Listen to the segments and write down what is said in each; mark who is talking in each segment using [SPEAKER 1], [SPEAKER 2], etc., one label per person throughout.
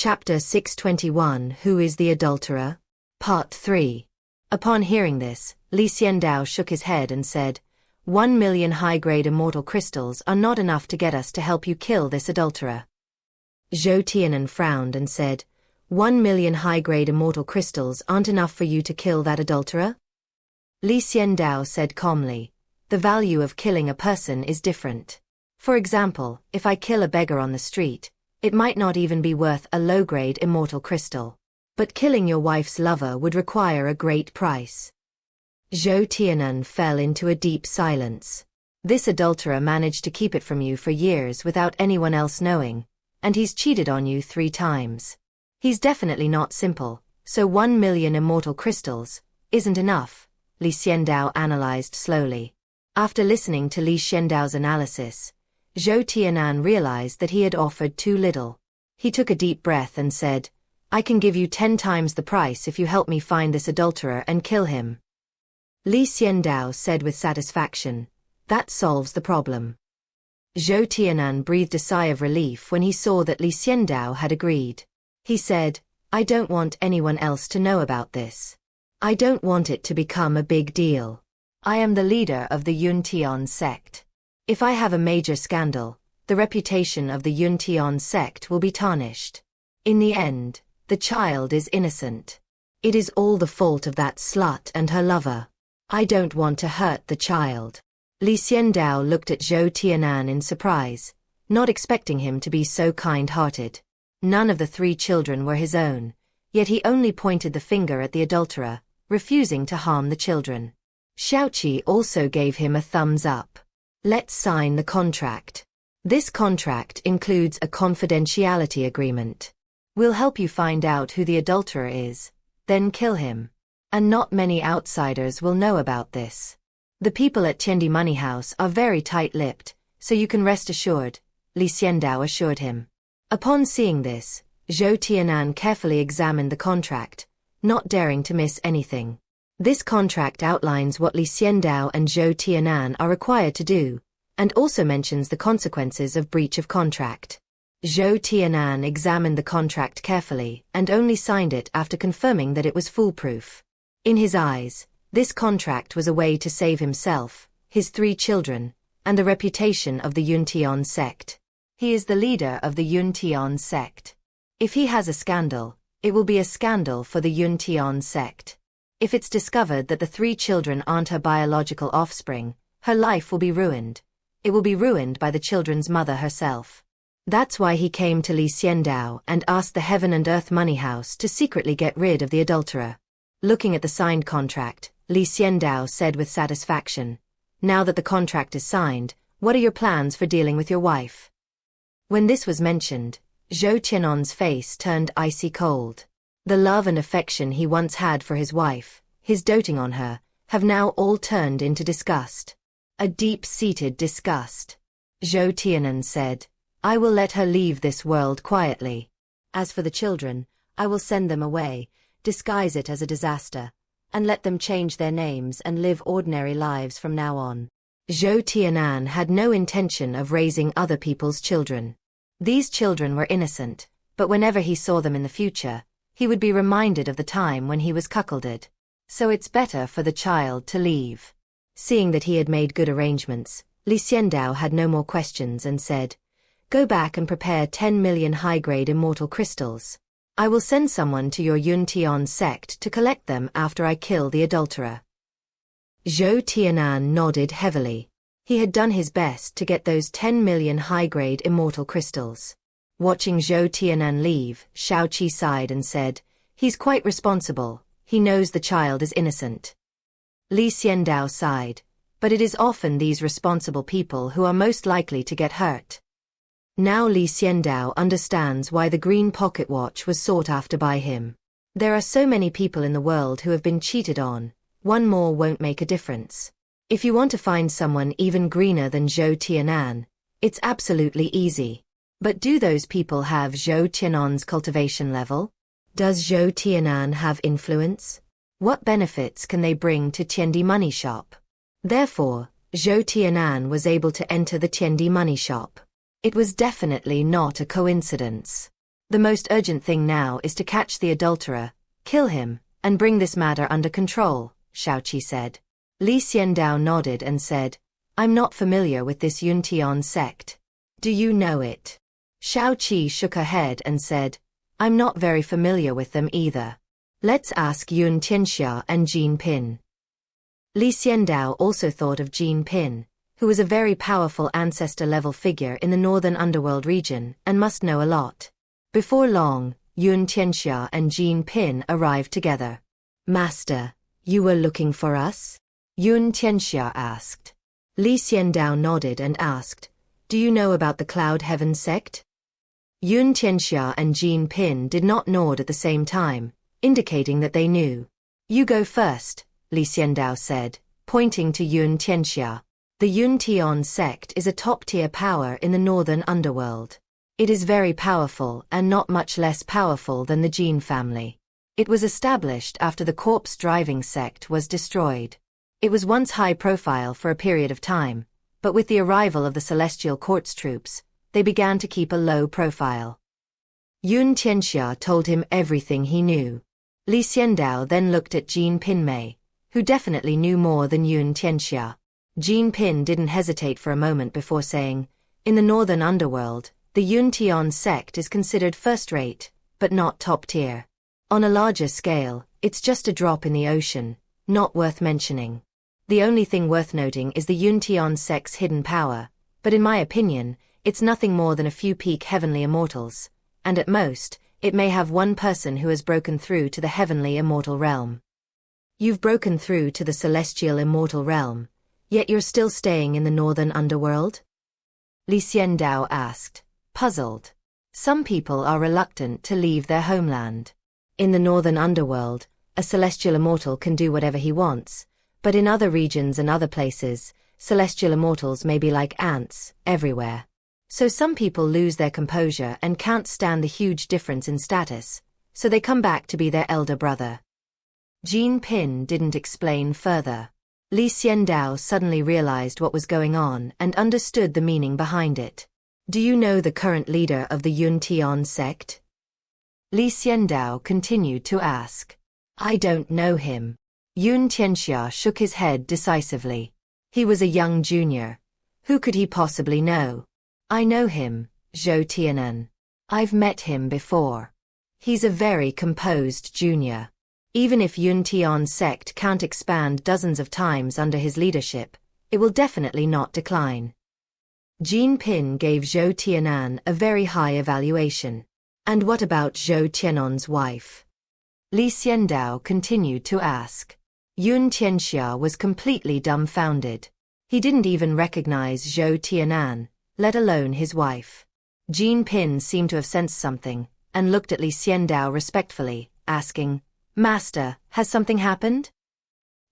[SPEAKER 1] Chapter 621 Who is the Adulterer? Part 3. Upon hearing this, Xiandao shook his head and said, 1,000,000 high-grade immortal crystals are not enough to get us to help you kill this adulterer. Zhou Tianan frowned and said, 1,000,000 high-grade immortal crystals aren't enough for you to kill that adulterer? Xiandao said calmly, the value of killing a person is different. For example, if I kill a beggar on the street, it might not even be worth a low-grade immortal crystal. But killing your wife's lover would require a great price. Zhou Tianan fell into a deep silence. This adulterer managed to keep it from you for years without anyone else knowing, and he's cheated on you 3 times. He's definitely not simple, so 1,000,000 immortal crystals isn't enough, Xiandao analyzed slowly. After listening to Xiandao's analysis, Zhou Tianan realized that he had offered too little. He took a deep breath and said, I can give you 10 times the price if you help me find this adulterer and kill him. Xiandao said with satisfaction, that solves the problem. Zhou Tianan breathed a sigh of relief when he saw that Xiandao had agreed. He said, I don't want anyone else to know about this. I don't want it to become a big deal. I am the leader of the Yuntian sect. If I have a major scandal, the reputation of the Yuntian sect will be tarnished. In the end, the child is innocent. It is all the fault of that slut and her lover. I don't want to hurt the child. Xiandao looked at Zhou Tianan in surprise, not expecting him to be so kind-hearted. None of the 3 children were his own, yet he only pointed the finger at the adulterer, refusing to harm the children. Xiaoqi also gave him a thumbs up. Let's sign the contract. This contract includes a confidentiality agreement. We'll help you find out who the adulterer is, then kill him. And not many outsiders will know about this. The people at Xiandi Money House are very tight-lipped, so you can rest assured, Xiandao assured him. Upon seeing this, Zhou Tianan carefully examined the contract, not daring to miss anything. This contract outlines what Xiandao and Zhou Tianan are required to do, and also mentions the consequences of breach of contract. Zhou Tianan examined the contract carefully and only signed it after confirming that it was foolproof. In his eyes, this contract was a way to save himself, his 3 children, and the reputation of the Yuntian sect. He is the leader of the Yuntian sect. If he has a scandal, it will be a scandal for the Yuntian sect. If it's discovered that the 3 children aren't her biological offspring, her life will be ruined. It will be ruined by the children's mother herself. That's why he came to Xiandao and asked the Heaven and Earth Money House to secretly get rid of the adulterer. Looking at the signed contract, Xiandao said with satisfaction, now that the contract is signed, what are your plans for dealing with your wife? When this was mentioned, Zhou Tianan's face turned icy cold. The love and affection he once had for his wife, his doting on her, have now all turned into disgust. A deep-seated disgust. Zhou Tianan said, I will let her leave this world quietly. As for the children, I will send them away, disguise it as a disaster, and let them change their names and live ordinary lives from now on. Zhou Tianan had no intention of raising other people's children. These children were innocent, but whenever he saw them in the future, he would be reminded of the time when he was cuckolded. So it's better for the child to leave. Seeing that he had made good arrangements, Xiandao had no more questions and said, go back and prepare 10,000,000 high-grade immortal crystals. I will send someone to your Yuntian sect to collect them after I kill the adulterer. Zhou Tianan nodded heavily. He had done his best to get those 10,000,000 high-grade immortal crystals. Watching Zhou Tianan leave, Xiaoqi sighed and said, he's quite responsible, he knows the child is innocent. Xiandao sighed, but it is often these responsible people who are most likely to get hurt. Now Xiandao understands why the green pocket watch was sought after by him. There are so many people in the world who have been cheated on, one more won't make a difference. If you want to find someone even greener than Zhou Tianan, it's absolutely easy. But do those people have Zhou Tianan's cultivation level? Does Zhou Tianan have influence? What benefits can they bring to Xiandi Money Shop? Therefore, Zhou Tianan was able to enter the Xiandi Money Shop. It was definitely not a coincidence. The most urgent thing now is to catch the adulterer, kill him, and bring this matter under control, Xiaoqi said. Li Xiandao nodded and said, I'm not familiar with this Yuntian sect. Do you know it? Xiaoqi shook her head and said, I'm not very familiar with them either. Let's ask Yun Tianxia and Jin Pin. Li Xiandao also thought of Jin Pin, who was a very powerful ancestor-level figure in the northern underworld region and must know a lot. Before long, Yun Tianxia and Jin Pin arrived together. Master, you were looking for us? Yun Tianxia asked. Li Xiandao nodded and asked, do you know about the Cloud Heaven sect? Yun Tianxia and Jin Pin did not nod at the same time, indicating that they knew. You go first, Li Xiandao said, pointing to Yun Tianxia. The Yuntian sect is a top-tier power in the northern underworld. It is very powerful and not much less powerful than the Jin family. It was established after the corpse-driving sect was destroyed. It was once high profile for a period of time, but with the arrival of the Celestial Court's troops, they began to keep a low profile. Yun Tianxia told him everything he knew. Li Xiandao then looked at Jin Pinmei, who definitely knew more than Yun Tianxia. Jin Pin didn't hesitate for a moment before saying, in the northern underworld, the Yuntian sect is considered first-rate, but not top-tier. On a larger scale, it's just a drop in the ocean, not worth mentioning. The only thing worth noting is the Yuntian sect's hidden power, but in my opinion, it's nothing more than a few peak heavenly immortals, and at most, it may have one person who has broken through to the heavenly immortal realm. You've broken through to the celestial immortal realm, yet you're still staying in the northern underworld? Li Xiandao asked, puzzled. Some people are reluctant to leave their homeland. In the northern underworld, a celestial immortal can do whatever he wants, but in other regions and other places, celestial immortals may be like ants, everywhere. So some people lose their composure and can't stand the huge difference in status, so they come back to be their elder brother. Jin Pin didn't explain further. Li Xiandao suddenly realized what was going on and understood the meaning behind it. Do you know the current leader of the Yuntian sect? Li Xiandao continued to ask. I don't know him. Yun Tianxia shook his head decisively. He was a young junior. Who could he possibly know? I know him, Zhou Tianan. I've met him before. He's a very composed junior. Even if Yuntian sect can't expand dozens of times under his leadership, it will definitely not decline. Jin Pin gave Zhou Tianan a very high evaluation. And what about Zhou Tianan's wife? Li Xiandao continued to ask. Yun Tianxia was completely dumbfounded. He didn't even recognize Zhou Tianan, let alone his wife. Jin Pin seemed to have sensed something, and looked at Li Xiandao respectfully, asking, Master, has something happened?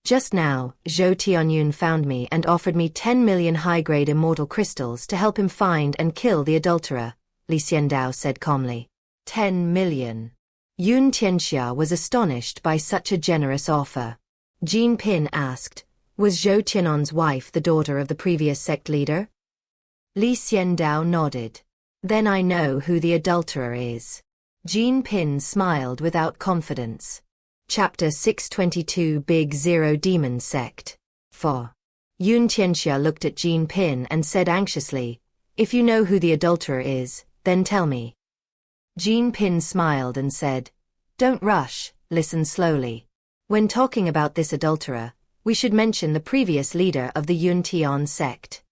[SPEAKER 1] Just now, Zhou Tianyun found me and offered me 10 million high-grade immortal crystals to help him find and kill the adulterer, Li Xiandao said calmly. 10 million. Yun Tianxia was astonished by such a generous offer. Jin Pin asked, was Zhou Tianan's wife the daughter of the previous sect leader? Li Xiandao nodded. Then I know who the adulterer is. Jin Pin smiled without confidence. Chapter 622 Big Zero Demon Sect. 4. Yun Tianxia looked at Jin Pin and said anxiously, if you know who the adulterer is, then tell me. Jin Pin smiled and said, don't rush, listen slowly. When talking about this adulterer, we should mention the previous leader of the Yuntian sect.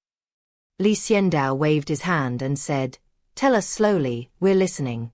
[SPEAKER 1] Li Xiandao waved his hand and said, tell us slowly, we're listening.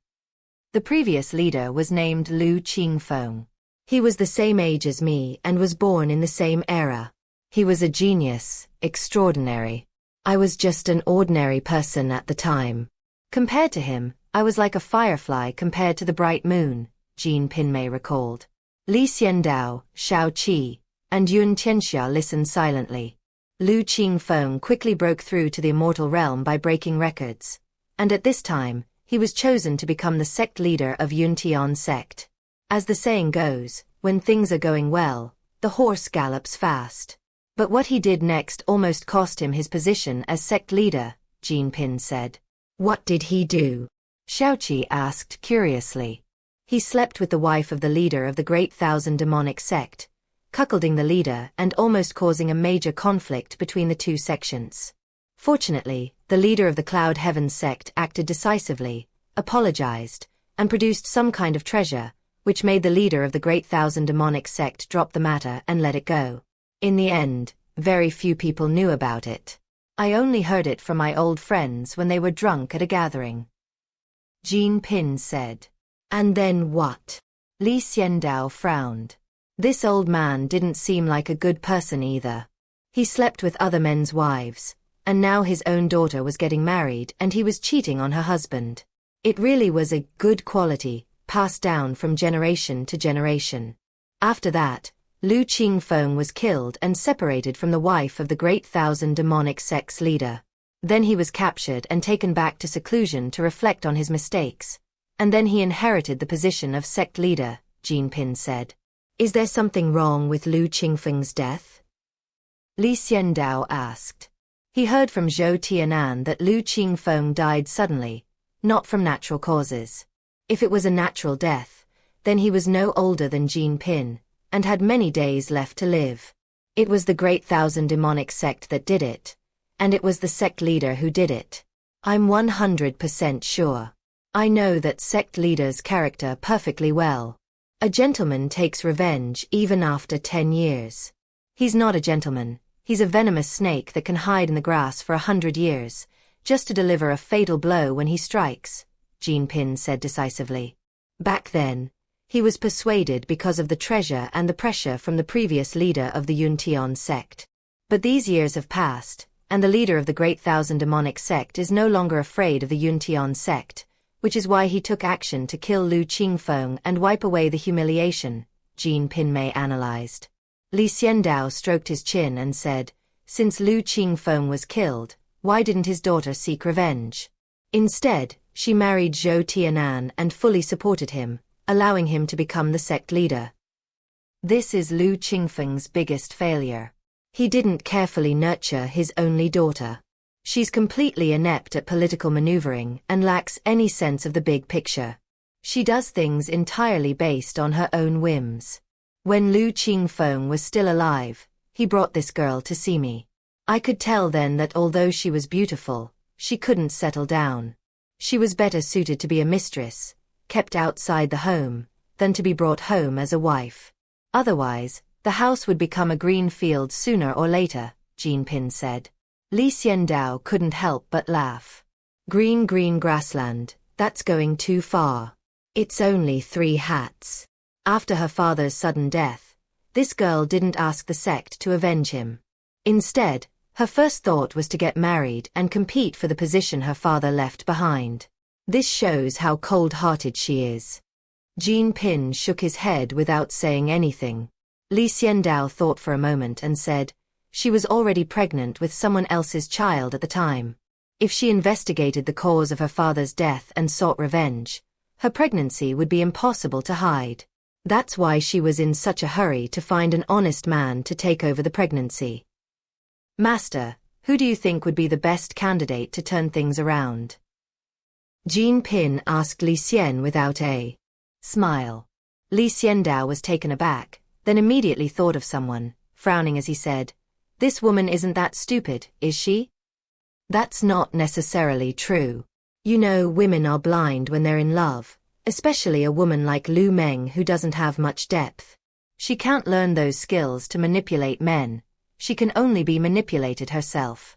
[SPEAKER 1] The previous leader was named Lu Qingfeng. He was the same age as me and was born in the same era. He was a genius, extraordinary. I was just an ordinary person at the time. Compared to him, I was like a firefly compared to the bright moon, Jin Pinmei recalled. Li Xiandao, Xiao Qi, and Yun Tianxia listened silently. Lu Qingfeng quickly broke through to the immortal realm by breaking records, and at this time, he was chosen to become the sect leader of Yuntian sect. As the saying goes, when things are going well, the horse gallops fast. But what he did next almost cost him his position as sect leader, Jin Pin said. What did he do? Xiaoqi asked curiously. He slept with the wife of the leader of the Great Thousand Demonic Sect, cuckolding the leader and almost causing a major conflict between the two sections. Fortunately, the leader of the Cloud Heavens sect acted decisively, apologized, and produced some kind of treasure, which made the leader of the Great Thousand Demonic Sect drop the matter and let it go. In the end, very few people knew about it. I only heard it from my old friends when they were drunk at a gathering. Jean Pin said. And then what? Li Xiandao frowned. This old man didn't seem like a good person either. He slept with other men's wives, and now his own daughter was getting married and he was cheating on her husband. It really was a good quality, passed down from generation to generation. After that, Lu Qingfeng was killed and separated from the wife of the Great Thousand Demonic Sect's leader. Then he was captured and taken back to seclusion to reflect on his mistakes. And then he inherited the position of sect leader, Jean Pin said. Is there something wrong with Lu Qingfeng's death? Li Xiandao asked. He heard from Zhou Tianan that Lu Qingfeng died suddenly, not from natural causes. If it was a natural death, then he was no older than Jean Pin, and had many days left to live. It was the Great Thousand Demonic Sect that did it, and it was the sect leader who did it. I'm 100% sure. I know that sect leader's character perfectly well. A gentleman takes revenge even after 10 years. He's not a gentleman, he's a venomous snake that can hide in the grass for 100 years, just to deliver a fatal blow when he strikes, Jean Pin said decisively. Back then, he was persuaded because of the treasure and the pressure from the previous leader of the Yuntian sect. But these years have passed, and the leader of the Great Thousand Demonic Sect is no longer afraid of the Yuntian sect, which is why he took action to kill Lu Qingfeng and wipe away the humiliation, Jean Pinmei analyzed. Li Xiandao stroked his chin and said, since Lu Qingfeng was killed, why didn't his daughter seek revenge? Instead, she married Zhou Tianan and fully supported him, allowing him to become the sect leader. This is Lu Qingfeng's biggest failure. He didn't carefully nurture his only daughter. She's completely inept at political maneuvering and lacks any sense of the big picture. She does things entirely based on her own whims. When Lu Qingfeng was still alive, he brought this girl to see me. I could tell then that although she was beautiful, she couldn't settle down. She was better suited to be a mistress, kept outside the home, than to be brought home as a wife. Otherwise, the house would become a green field sooner or later, Jean Pin said. Li Xiandao couldn't help but laugh. Green grassland, that's going too far. It's only 3 hats. After her father's sudden death, this girl didn't ask the sect to avenge him. Instead, her first thought was to get married and compete for the position her father left behind. This shows how cold-hearted she is. Jean Pin shook his head without saying anything. Li Xiandao thought for a moment and said, she was already pregnant with someone else's child at the time. If she investigated the cause of her father's death and sought revenge, her pregnancy would be impossible to hide. That's why she was in such a hurry to find an honest man to take over the pregnancy. Master, who do you think would be the best candidate to turn things around? Jean Pin asked Li Xian without a smile. Li Xiandao was taken aback, then immediately thought of someone, frowning as he said, this woman isn't that stupid, is she? That's not necessarily true. You know, women are blind when they're in love, especially a woman like Lu Meng who doesn't have much depth. She can't learn those skills to manipulate men. She can only be manipulated herself.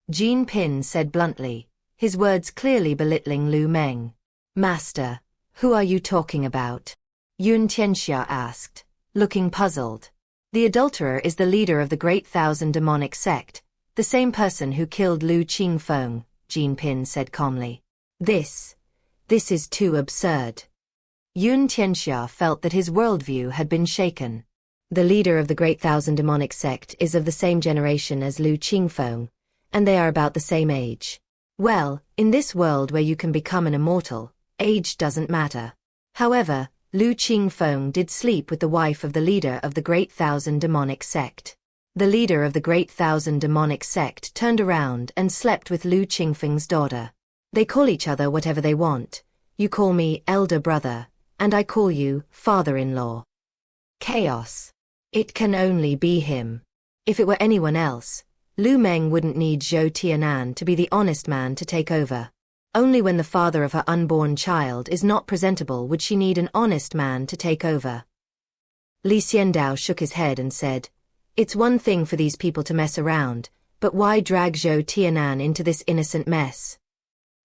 [SPEAKER 1] Jean Pin said bluntly, his words clearly belittling Lu Meng. Master, who are you talking about? Yun Tianxia asked, looking puzzled. The adulterer is the leader of the Great Thousand Demonic Sect, the same person who killed Lu Qingfeng, Jean Pin said calmly. This is too absurd. Yun Tianxia felt that his worldview had been shaken. The leader of the Great Thousand Demonic Sect is of the same generation as Lu Qingfeng, and they are about the same age. Well, in this world where you can become an immortal, age doesn't matter. However, Lu Qingfeng did sleep with the wife of the leader of the Great Thousand Demonic Sect. The leader of the Great Thousand Demonic Sect turned around and slept with Lu Qingfeng's daughter. They call each other whatever they want. You call me elder brother, and I call you father-in-law. Chaos. It can only be him. If it were anyone else, Lu Meng wouldn't need Zhou Tianan to be the honest man to take over. Only when the father of her unborn child is not presentable would she need an honest man to take over. Li Xiandao shook his head and said, "It's one thing for these people to mess around, but why drag Zhou Tianan into this innocent mess?"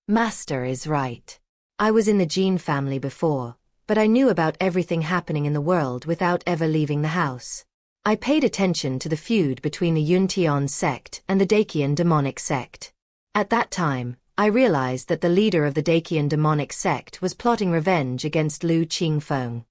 [SPEAKER 1] Master is right. I was in the Jin family before, but I knew about everything happening in the world without ever leaving the house. I paid attention to the feud between the Yuntian sect and the Dacian demonic sect. At that time, I realized that the leader of the Dacian demonic sect was plotting revenge against Lu Qingfeng.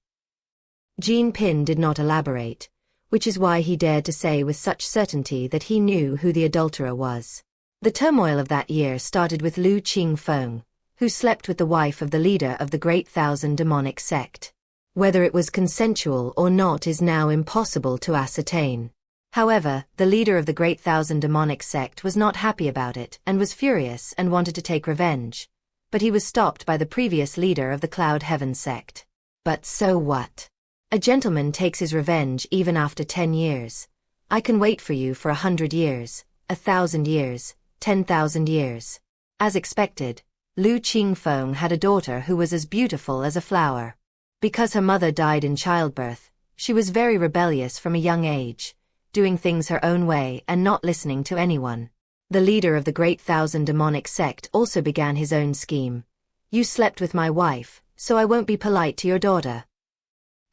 [SPEAKER 1] Jin Pin did not elaborate, which is why he dared to say with such certainty that he knew who the adulterer was. The turmoil of that year started with Lu Qingfeng, who slept with the wife of the leader of the Great Thousand demonic sect. Whether it was consensual or not is now impossible to ascertain. However, the leader of the Great Thousand demonic sect was not happy about it and was furious and wanted to take revenge. But he was stopped by the previous leader of the Cloud Heaven sect. But so what? A gentleman takes his revenge even after 10 years. I can wait for you for 100 years, 1,000 years, 10,000 years. As expected, Lu Qingfeng had a daughter who was as beautiful as a flower. Because her mother died in childbirth, she was very rebellious from a young age, doing things her own way and not listening to anyone. The leader of the Great Thousand demonic sect also began his own scheme. You slept with my wife, so I won't be polite to your daughter.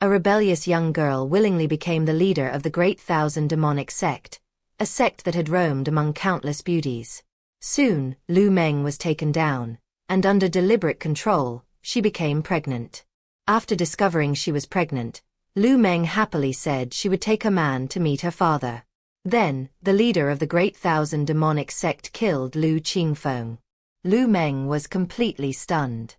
[SPEAKER 1] A rebellious young girl willingly became the leader of the Great Thousand demonic sect, a sect that had roamed among countless beauties. Soon, Lu Meng was taken down, and under deliberate control, she became pregnant. After discovering she was pregnant, Lu Meng happily said she would take a man to meet her father. Then, the leader of the Great Thousand demonic sect killed Lu Qingfeng. Lu Meng was completely stunned.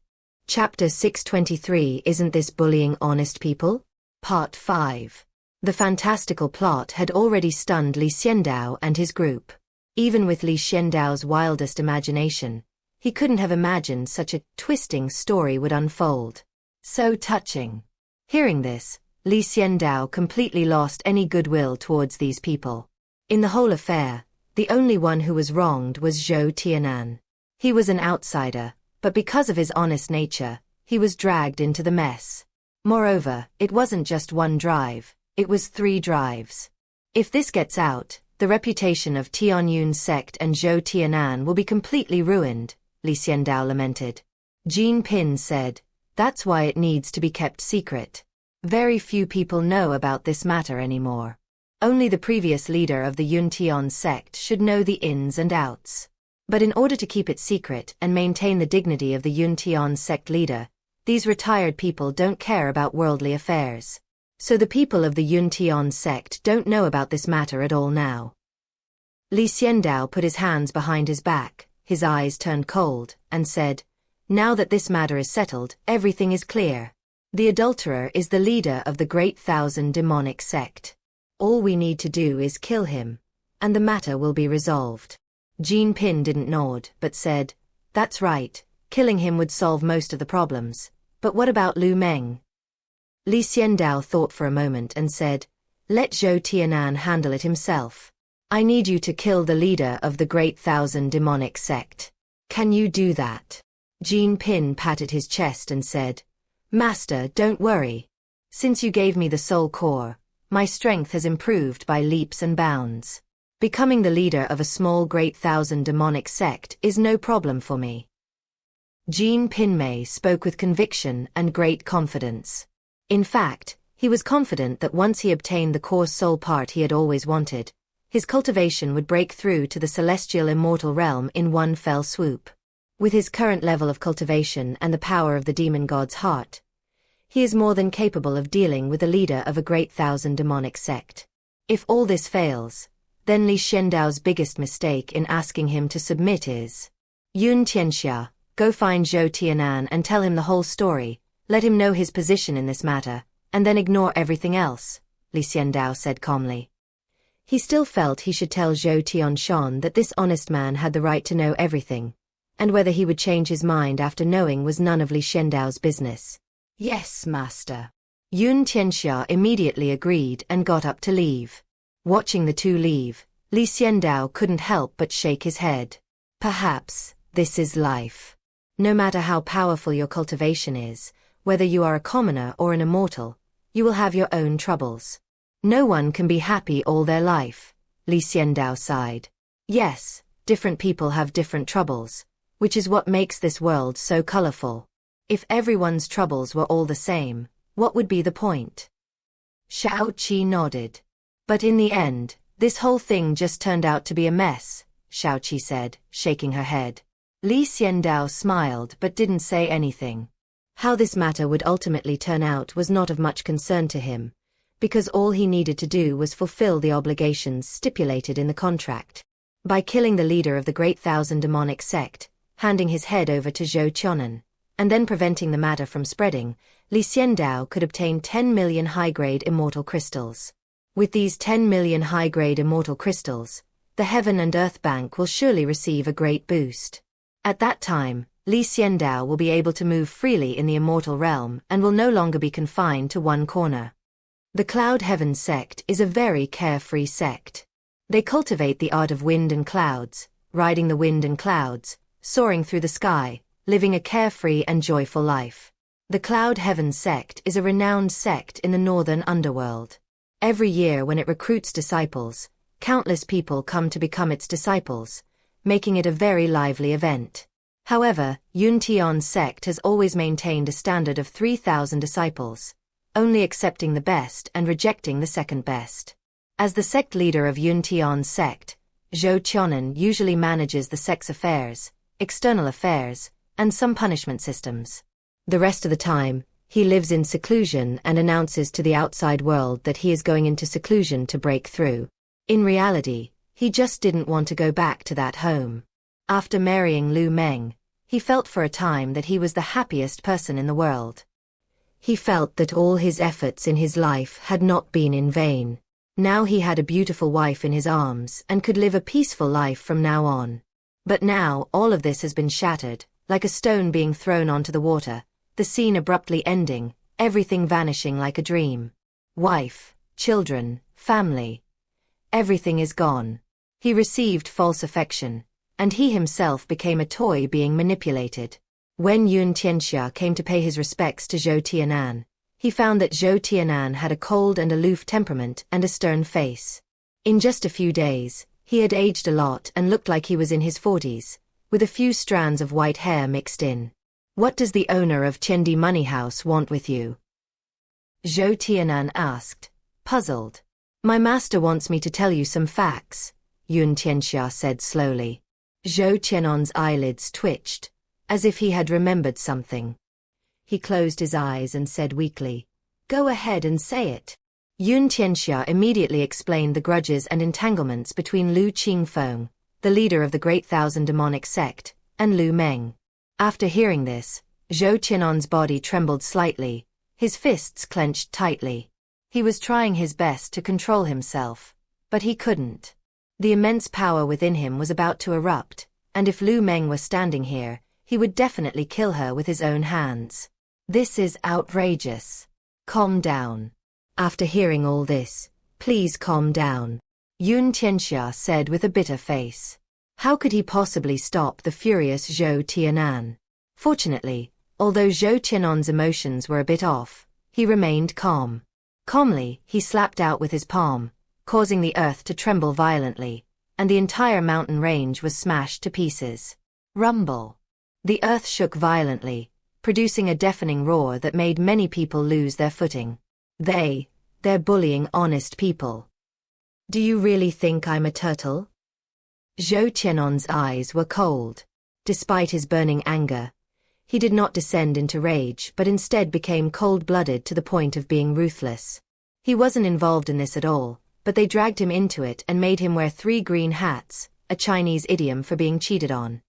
[SPEAKER 1] Chapter 623 Isn't This Bullying Honest People? Part 5. The fantastical plot had already stunned Li Xiandao and his group. Even with Li Xiandao's wildest imagination, he couldn't have imagined such a twisting story would unfold. So touching. Hearing this, Li Xiandao completely lost any goodwill towards these people. In the whole affair, the only one who was wronged was Zhou Tianan. He was an outsider, but because of his honest nature, he was dragged into the mess. Moreover, it wasn't just one drive, it was 3 drives. If this gets out, the reputation of Tianyun's sect and Zhou Tianan will be completely ruined, Li Xiandao lamented. Jin Pin said, "That's why it needs to be kept secret. Very few people know about this matter anymore. Only the previous leader of the Yuntian sect should know the ins and outs. But in order to keep it secret and maintain the dignity of the Yuntian sect leader, these retired people don't care about worldly affairs. So the people of the Yuntian sect don't know about this matter at all now." Li Xiandao put his hands behind his back, his eyes turned cold, and said, "Now that this matter is settled, everything is clear. The adulterer is the leader of the Great Thousand demonic sect. All we need to do is kill him, and the matter will be resolved." Jin Pin didn't nod, but said, "That's right, killing him would solve most of the problems. But what about Lu Meng?" Li Xiandao thought for a moment and said, "Let Zhou Tianan handle it himself. I need you to kill the leader of the Great Thousand demonic sect. Can you do that?" Jin Pin patted his chest and said, "Master, don't worry. Since you gave me the soul core, my strength has improved by leaps and bounds. Becoming the leader of a small Great Thousand demonic sect is no problem for me." Jin Pinmei spoke with conviction and great confidence. In fact, he was confident that once he obtained the core soul part he had always wanted, his cultivation would break through to the celestial immortal realm in one fell swoop. With his current level of cultivation and the power of the demon god's heart, he is more than capable of dealing with the leader of a Great Thousand demonic sect. If all this fails, then Li Xiandao's biggest mistake in asking him to submit is, "Yun Tianxia, go find Zhou Tianan and tell him the whole story, let him know his position in this matter, and then ignore everything else," Li Xiandao said calmly. He still felt he should tell Zhou Tianshan that this honest man had the right to know everything, and whether he would change his mind after knowing was none of Li Xiandao's business. "Yes, master." Yun Tianxia immediately agreed and got up to leave. Watching the two leave, Li Xiandao couldn't help but shake his head. Perhaps this is life. No matter how powerful your cultivation is, whether you are a commoner or an immortal, you will have your own troubles. No one can be happy all their life, Li Xiandao sighed. Yes, different people have different troubles, which is what makes this world so colorful. If everyone's troubles were all the same, what would be the point? Shao Qi nodded. But in the end, this whole thing just turned out to be a mess, Shao Qi said, shaking her head. Li Xiandao smiled but didn't say anything. How this matter would ultimately turn out was not of much concern to him, because all he needed to do was fulfill the obligations stipulated in the contract. By killing the leader of the Great Thousand Demonic Sect, handing his head over to Zhou Qianan, and then preventing the matter from spreading, Li Xiandao could obtain 10 million high-grade immortal crystals. With these 10 million high-grade immortal crystals, the Heaven and Earth Bank will surely receive a great boost. At that time, Li Xiandao will be able to move freely in the immortal realm and will no longer be confined to one corner. The Cloud Heaven sect is a very carefree sect. They cultivate the art of wind and clouds, riding the wind and clouds, soaring through the sky, living a carefree and joyful life. The Cloud Heaven sect is a renowned sect in the northern underworld. Every year when it recruits disciples, countless people come to become its disciples, making it a very lively event. However, Yun Tian's sect has always maintained a standard of 3,000 disciples, only accepting the best and rejecting the second best. As the sect leader of Yun Tian's sect, Zhou Qianan usually manages the sect's affairs, external affairs, and some punishment systems. The rest of the time, he lives in seclusion and announces to the outside world that he is going into seclusion to break through. In reality, he just didn't want to go back to that home. After marrying Lu Meng, he felt for a time that he was the happiest person in the world. He felt that all his efforts in his life had not been in vain. Now he had a beautiful wife in his arms and could live a peaceful life from now on. But now all of this has been shattered, like a stone being thrown onto the water, the scene abruptly ending, everything vanishing like a dream. Wife, children, family. Everything is gone. He received false affection, and he himself became a toy being manipulated. When Yun Tianxia came to pay his respects to Zhou Tianan, he found that Zhou Tianan had a cold and aloof temperament and a stern face. In just a few days, he had aged a lot and looked like he was in his 40s, with a few strands of white hair mixed in. "What does the owner of Chendi Money House want with you?" Zhou Tianan asked, puzzled. "My master wants me to tell you some facts," Yun Tianxia said slowly. Zhou Tianan's eyelids twitched, as if he had remembered something. He closed his eyes and said weakly, "Go ahead and say it." Yun Tianxia immediately explained the grudges and entanglements between Lu Qingfeng, the leader of the Great Thousand Demonic Sect, and Lu Meng. After hearing this, Zhou Tianan's body trembled slightly, his fists clenched tightly. He was trying his best to control himself, but he couldn't. The immense power within him was about to erupt, and if Lu Meng were standing here, he would definitely kill her with his own hands. This is outrageous. Calm down. After hearing all this, please calm down, Yun Tianxia said with a bitter face. How could he possibly stop the furious Zhou Tianan? Fortunately, although Zhou Tianan's emotions were a bit off, he remained calm. Calmly, he slapped out with his palm, causing the earth to tremble violently, and the entire mountain range was smashed to pieces. Rumble. The earth shook violently, producing a deafening roar that made many people lose their footing. They're bullying honest people. Do you really think I'm a turtle? Zhou Tianan's eyes were cold. Despite his burning anger, he did not descend into rage but instead became cold-blooded to the point of being ruthless. He wasn't involved in this at all, but they dragged him into it and made him wear 3 green hats, a Chinese idiom for being cheated on.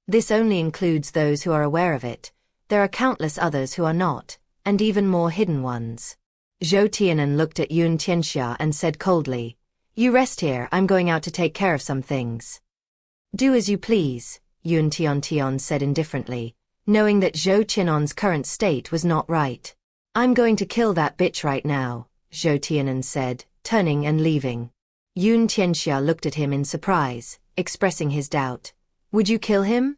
[SPEAKER 1] This only includes those who are aware of it. There are countless others who are not, and even more hidden ones. Zhou Tianan looked at Yun Tianxia and said coldly, "You rest here, I'm going out to take care of some things." "Do as you please," Yun Tian said indifferently, knowing that Zhou Qian'an's current state was not right. I'm going to kill that bitch right now, Zhou Tianan said, turning and leaving. Yun Tianxia looked at him in surprise, expressing his doubt. Would you kill him?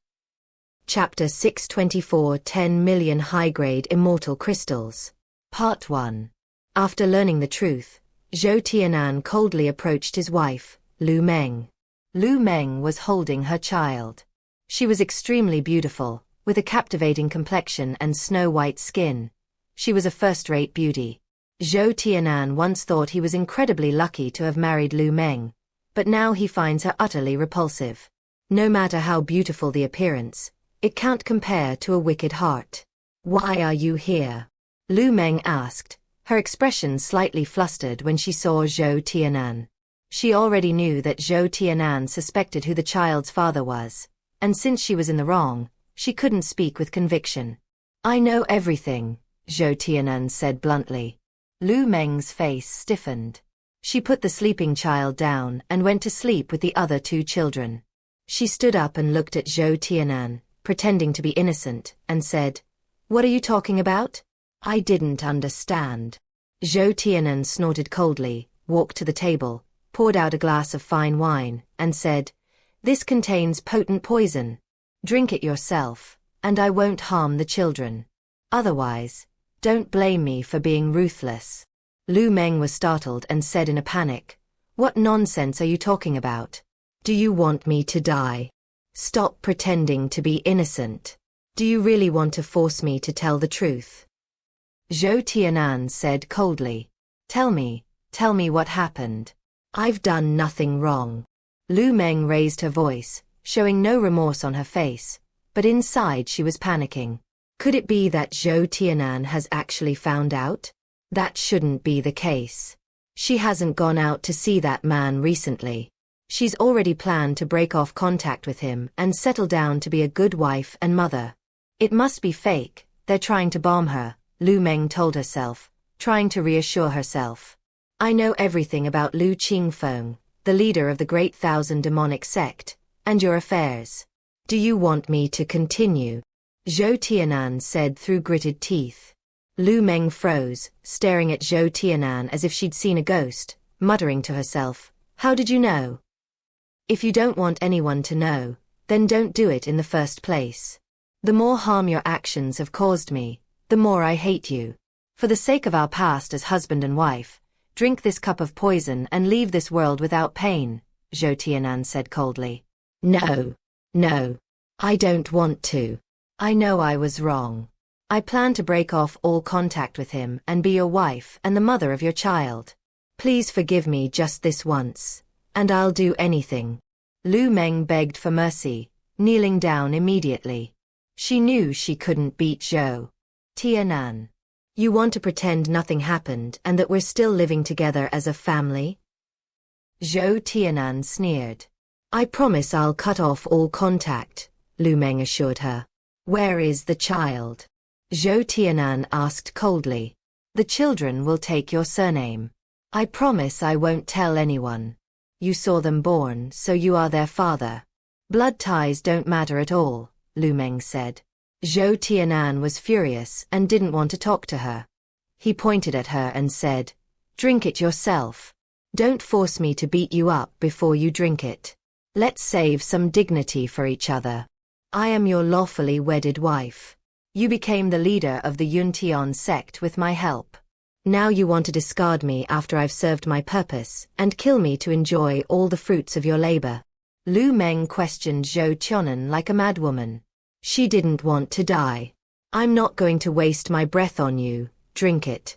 [SPEAKER 1] Chapter 624 10 million high-grade immortal crystals. Part 1. After learning the truth, Zhou Tianan coldly approached his wife, Lu Meng. Lu Meng was holding her child. She was extremely beautiful, with a captivating complexion and snow-white skin. She was a first-rate beauty. Zhou Tianan once thought he was incredibly lucky to have married Lu Meng, but now he finds her utterly repulsive. No matter how beautiful the appearance, it can't compare to a wicked heart. Why are you here? Lu Meng asked, her expression slightly flustered when she saw Zhou Tianan. She already knew that Zhou Tianan suspected who the child's father was, and since she was in the wrong, she couldn't speak with conviction. I know everything, Zhou Tianan said bluntly. Lu Meng's face stiffened. She put the sleeping child down and went to sleep with the other two children. She stood up and looked at Zhou Tianan, pretending to be innocent, and said, "What are you talking about? I didn't understand." Zhou Tianan snorted coldly, walked to the table, poured out a glass of fine wine, and said, "This contains potent poison. Drink it yourself, and I won't harm the children. Otherwise, don't blame me for being ruthless." Lu Meng was startled and said in a panic, "What nonsense are you talking about? Do you want me to die? Stop pretending to be innocent. Do you really want to force me to tell the truth?" Zhou Tianan said coldly, tell me what happened. I've done nothing wrong." Lu Meng raised her voice, showing no remorse on her face, but inside she was panicking. Could it be that Zhou Tianan has actually found out? That shouldn't be the case. She hasn't gone out to see that man recently. She's already planned to break off contact with him and settle down to be a good wife and mother. It must be fake, they're trying to bomb her, Lu Meng told herself, trying to reassure herself. I know everything about Lu Qingfeng, the leader of the Great Thousand Demonic Sect, and your affairs. Do you want me to continue? Zhou Tianan said through gritted teeth. Lu Meng froze, staring at Zhou Tianan as if she'd seen a ghost, muttering to herself, "How did you know? If you don't want anyone to know, then don't do it in the first place. The more harm your actions have caused me, the more I hate you. For the sake of our past as husband and wife, drink this cup of poison and leave this world without pain," Zhou Tianan said coldly. No, I don't want to. I know I was wrong. I plan to break off all contact with him and be your wife and the mother of your child. Please forgive me just this once, and I'll do anything." Lu Meng begged for mercy, kneeling down immediately. She knew she couldn't beat Zhou Tianan. You want to pretend nothing happened and that we're still living together as a family? Zhou Tianan sneered. I promise I'll cut off all contact, Lu Meng assured her. Where is the child? Zhou Tianan asked coldly. The children will take your surname. I promise I won't tell anyone. You saw them born, so you are their father. Blood ties don't matter at all, Lu Meng said. Zhou Tianan was furious and didn't want to talk to her. He pointed at her and said, "Drink it yourself. Don't force me to beat you up before you drink it. Let's save some dignity for each other. I am your lawfully wedded wife. You became the leader of the Yuntian sect with my help. Now you want to discard me after I've served my purpose and kill me to enjoy all the fruits of your labor." Lu Meng questioned Zhou Tianan like a madwoman. She didn't want to die. I'm not going to waste my breath on you, drink it.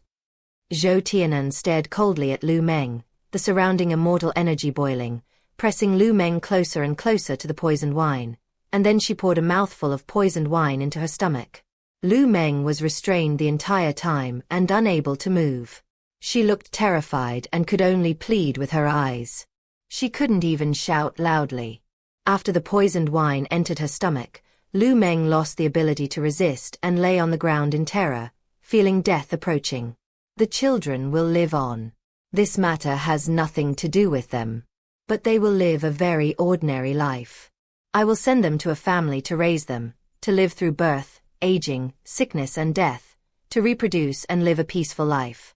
[SPEAKER 1] Zhou Tianan stared coldly at Lu Meng, the surrounding immortal energy boiling, pressing Lu Meng closer and closer to the poisoned wine, and then she poured a mouthful of poisoned wine into her stomach. Lu Meng was restrained the entire time and unable to move. She looked terrified and could only plead with her eyes. She couldn't even shout loudly. After the poisoned wine entered her stomach, Lu Meng lost the ability to resist and lay on the ground in terror, feeling death approaching. The children will live on. This matter has nothing to do with them. But they will live a very ordinary life. I will send them to a family to raise them, to live through birth, aging, sickness and death, to reproduce and live a peaceful life.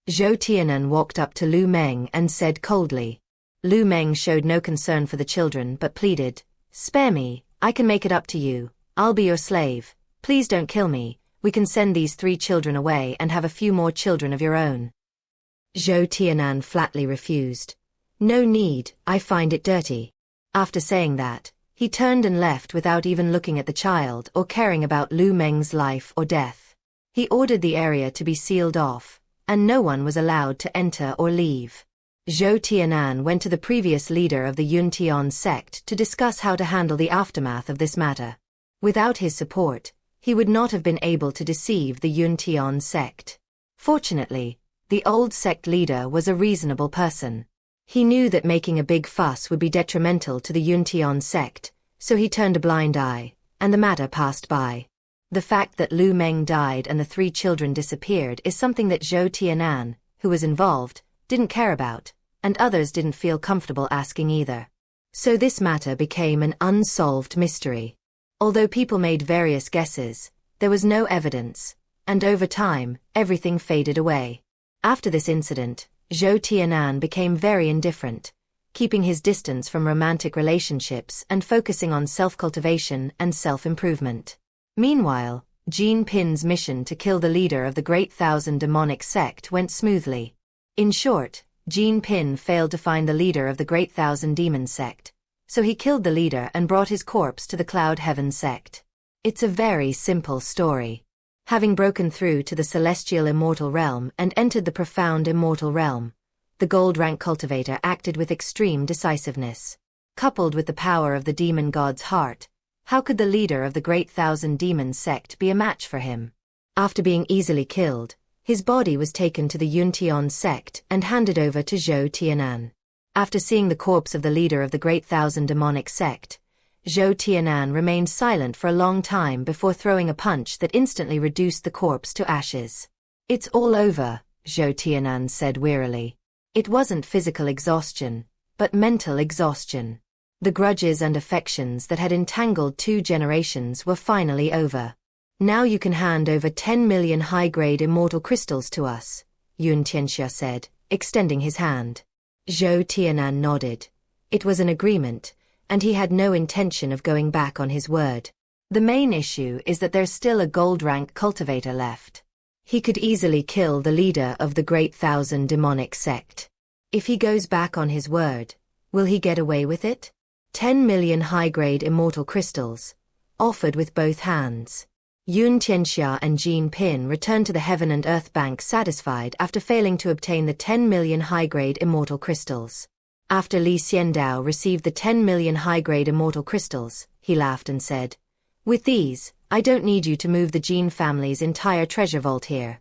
[SPEAKER 1] Zhou Tianan walked up to Lu Meng and said coldly. Lu Meng showed no concern for the children but pleaded, "Spare me, I can make it up to you, I'll be your slave, please don't kill me, we can send these 3 children away and have a few more children of your own." Zhou Tianan flatly refused. "No need, I find it dirty." After saying that, he turned and left without even looking at the child or caring about Lu Meng's life or death. He ordered the area to be sealed off, and no one was allowed to enter or leave. Zhou Tianan went to the previous leader of the Yuntian sect to discuss how to handle the aftermath of this matter. Without his support, he would not have been able to deceive the Yuntian sect. Fortunately, the old sect leader was a reasonable person. He knew that making a big fuss would be detrimental to the Yuntian sect, so he turned a blind eye, and the matter passed by. The fact that Lu Meng died and the 3 children disappeared is something that Zhou Tianan, who was involved, didn't care about, and others didn't feel comfortable asking either. So this matter became an unsolved mystery. Although people made various guesses, there was no evidence, and over time, everything faded away. After this incident, Zhou Tianan became very indifferent, keeping his distance from romantic relationships and focusing on self-cultivation and self-improvement. Meanwhile, Jean Pin's mission to kill the leader of the Great Thousand Demonic Sect went smoothly. In short, Jean Pin failed to find the leader of the Great Thousand Demon Sect, so he killed the leader and brought his corpse to the Cloud Heaven Sect. It's a very simple story. Having broken through to the celestial immortal realm and entered the profound immortal realm, the gold rank cultivator acted with extreme decisiveness. Coupled with the power of the demon god's heart, how could the leader of the Great Thousand Demon Sect be a match for him? After being easily killed, his body was taken to the Yuntian sect and handed over to Zhou Tianan. After seeing the corpse of the leader of the Great Thousand Demonic Sect, Zhou Tianan remained silent for a long time before throwing a punch that instantly reduced the corpse to ashes. "It's all over," Zhou Tianan said wearily. It wasn't physical exhaustion, but mental exhaustion. The grudges and affections that had entangled 2 generations were finally over. "Now you can hand over 10 million high-grade immortal crystals to us," Yun Tianxia said, extending his hand. Zhou Tianan nodded. It was an agreement, and he had no intention of going back on his word. The main issue is that there's still a gold rank cultivator left. He could easily kill the leader of the Great Thousand Demonic Sect. If he goes back on his word, will he get away with it? 10 million high-grade immortal crystals, offered with both hands. Yun Tianxia and Jean Pin returned to the Heaven and Earth Bank satisfied after failing to obtain the 10 million high-grade immortal crystals. After Xiandao received the 10 million high-grade immortal crystals, he laughed and said, "With these, I don't need you to move the Jean family's entire treasure vault here."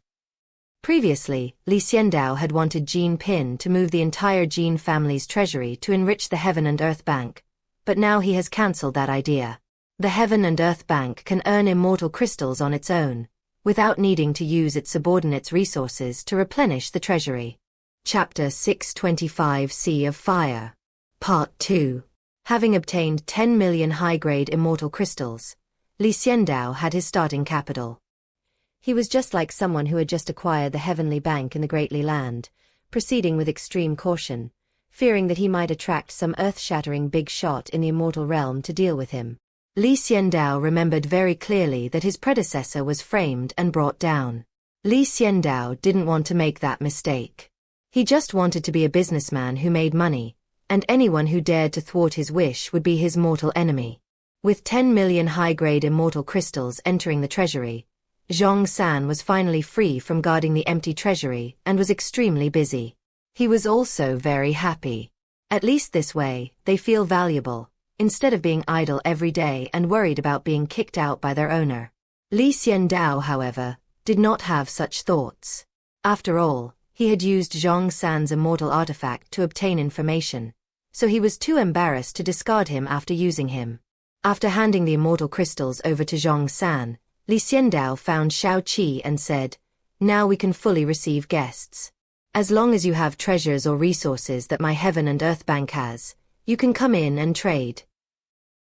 [SPEAKER 1] Previously, Xiandao had wanted Jean Pin to move the entire Jean family's treasury to enrich the Heaven and Earth Bank, but now he has cancelled that idea. The Heaven and Earth Bank can earn immortal crystals on its own, without needing to use its subordinates' resources to replenish the treasury. Chapter 625 Sea of Fire. Part 2. Having obtained 10 million high-grade immortal crystals, Xiandao had his starting capital. He was just like someone who had just acquired the Heavenly Bank in the Greatly Land, proceeding with extreme caution, fearing that he might attract some earth-shattering big shot in the immortal realm to deal with him. Xiandao remembered very clearly that his predecessor was framed and brought down. Xiandao didn't want to make that mistake. He just wanted to be a businessman who made money, and anyone who dared to thwart his wish would be his mortal enemy. With 10 million high-grade immortal crystals entering the treasury, Zhong San was finally free from guarding the empty treasury and was extremely busy. He was also very happy. At least this way, they feel valuable, instead of being idle every day and worried about being kicked out by their owner. Xiandao, however, did not have such thoughts. After all, he had used Zhong San's immortal artifact to obtain information, so he was too embarrassed to discard him after using him. After handing the immortal crystals over to Zhong San, Xiandao found Shao Qi and said, "Now we can fully receive guests. As long as you have treasures or resources that my Heaven and Earth Bank has, you can come in and trade."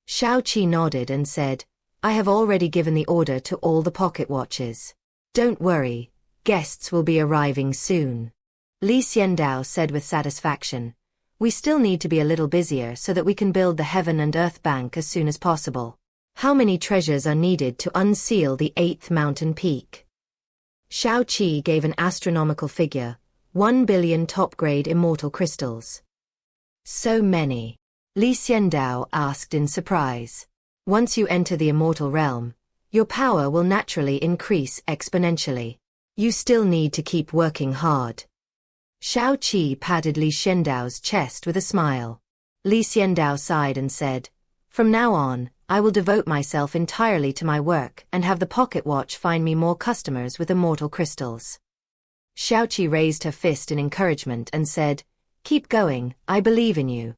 [SPEAKER 1] Xiao Qi nodded and said, I have already given the order to all the pocket watches. Don't worry, guests will be arriving soon. Li Xiandao said with satisfaction, we still need to be a little busier so that we can build the Heaven and Earth Bank as soon as possible. How many treasures are needed to unseal the 8th mountain peak? Xiao Qi gave an astronomical figure, 1 billion top-grade immortal crystals. So many? Li Xiandao asked in surprise. Once you enter the immortal realm, your power will naturally increase exponentially. You still need to keep working hard. Xiao Qi patted Li Xiandao's chest with a smile. Li Xiandao sighed and said, from now on, I will devote myself entirely to my work and have the pocket watch find me more customers with immortal crystals. Xiao Qi raised her fist in encouragement and said, keep going, I believe in you.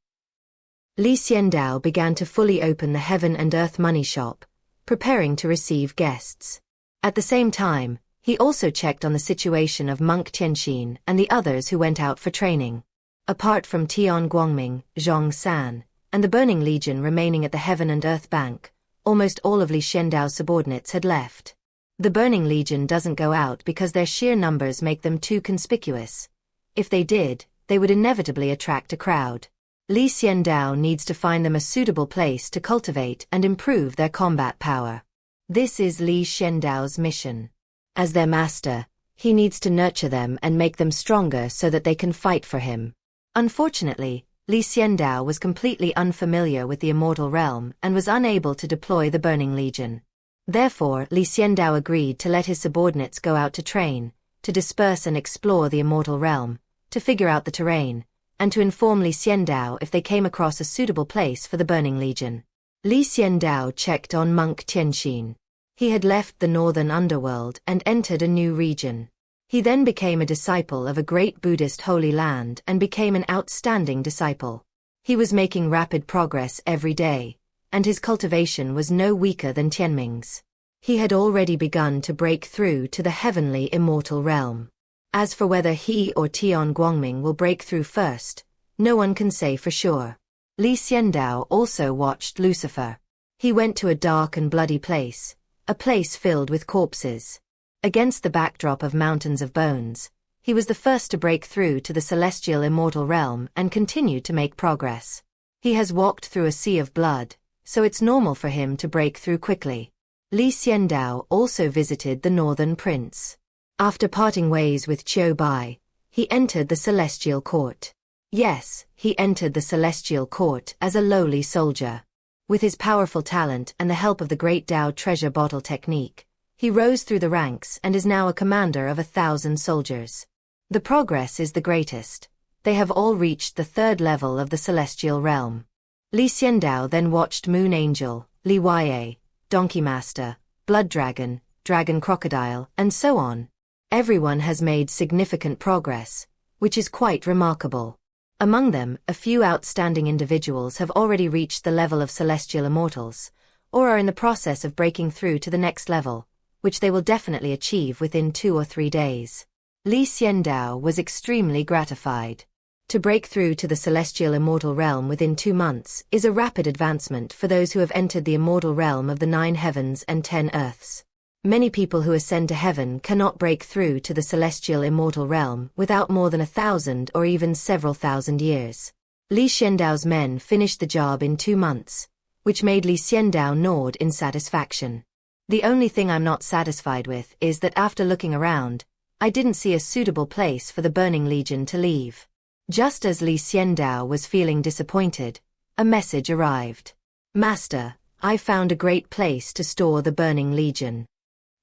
[SPEAKER 1] Li Xiandao began to fully open the Heaven and Earth money shop, preparing to receive guests. At the same time, he also checked on the situation of monk Tianxin and the others who went out for training. Apart from Tian Guangming, Zhong San, and the Burning Legion remaining at the Heaven and Earth Bank, almost all of Li Xiandao's subordinates had left. The Burning Legion doesn't go out because their sheer numbers make them too conspicuous. If they did, they would inevitably attract a crowd. Li Xiandao needs to find them a suitable place to cultivate and improve their combat power. This is Li Xiandao's mission. As their master, he needs to nurture them and make them stronger so that they can fight for him. Unfortunately, Li Xiandao was completely unfamiliar with the immortal realm and was unable to deploy the Burning Legion. Therefore, Li Xiandao agreed to let his subordinates go out to train, to disperse and explore the immortal realm, to figure out the terrain, and to inform Li Xiandao if they came across a suitable place for the Burning Legion. Li Xiandao checked on monk Tianxin. He had left the northern underworld and entered a new region. He then became a disciple of a great Buddhist holy land and became an outstanding disciple. He was making rapid progress every day, and his cultivation was no weaker than Tianming's. He had already begun to break through to the heavenly immortal realm. As for whether he or Tian Guangming will break through first, no one can say for sure. Li Xiandao also watched Lucifer. He went to a dark and bloody place, a place filled with corpses. Against the backdrop of mountains of bones, he was the first to break through to the celestial immortal realm and continued to make progress. He has walked through a sea of blood, so it's normal for him to break through quickly. Li Xiandao also visited the Northern Prince. After parting ways with Qiu Bai, he entered the Celestial Court. Yes, he entered the Celestial Court as a lowly soldier. With his powerful talent and the help of the Great Dao treasure bottle technique, he rose through the ranks and is now a commander of 1,000 soldiers. The progress is the greatest. They have all reached the 3rd level of the Celestial Realm. Li Xiandao then watched Moon Angel, Li Wei, Donkey Master, Blood Dragon, Dragon Crocodile, and so on. Everyone has made significant progress, which is quite remarkable. Among them, a few outstanding individuals have already reached the level of celestial immortals, or are in the process of breaking through to the next level, which they will definitely achieve within 2 or 3 days. Li Xiandao was extremely gratified. To break through to the celestial immortal realm within 2 months is a rapid advancement for those who have entered the immortal realm of the 9 heavens and 10 earths. Many people who ascend to heaven cannot break through to the celestial immortal realm without more than 1,000 or even several thousand years. Li Xiandao's men finished the job in 2 months, which made Li Xiandao nod in satisfaction. The only thing I'm not satisfied with is that after looking around, I didn't see a suitable place for the Burning Legion to leave. Just as Li Xiandao was feeling disappointed, a message arrived. Master, I found a great place to store the Burning Legion.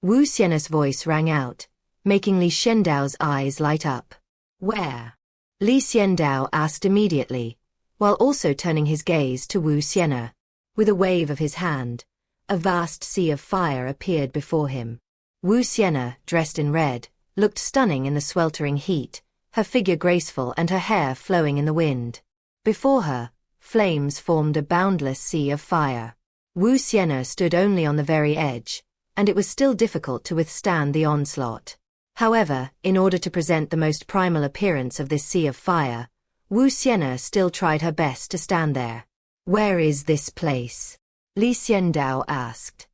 [SPEAKER 1] Wu Xian's voice rang out, making Li Xiandao's eyes light up. Where? Li Xiandao asked immediately, while also turning his gaze to Wu Xian. With a wave of his hand, a vast sea of fire appeared before him. Wu Xian, dressed in red, looked stunning in the sweltering heat, her figure graceful and her hair flowing in the wind. Before her, flames formed a boundless sea of fire. Wu Xian stood only on the very edge, and it was still difficult to withstand the onslaught. However, in order to present the most primal appearance of this sea of fire, Wu Xian still tried her best to stand there. Where is this place? Li Xiandao asked.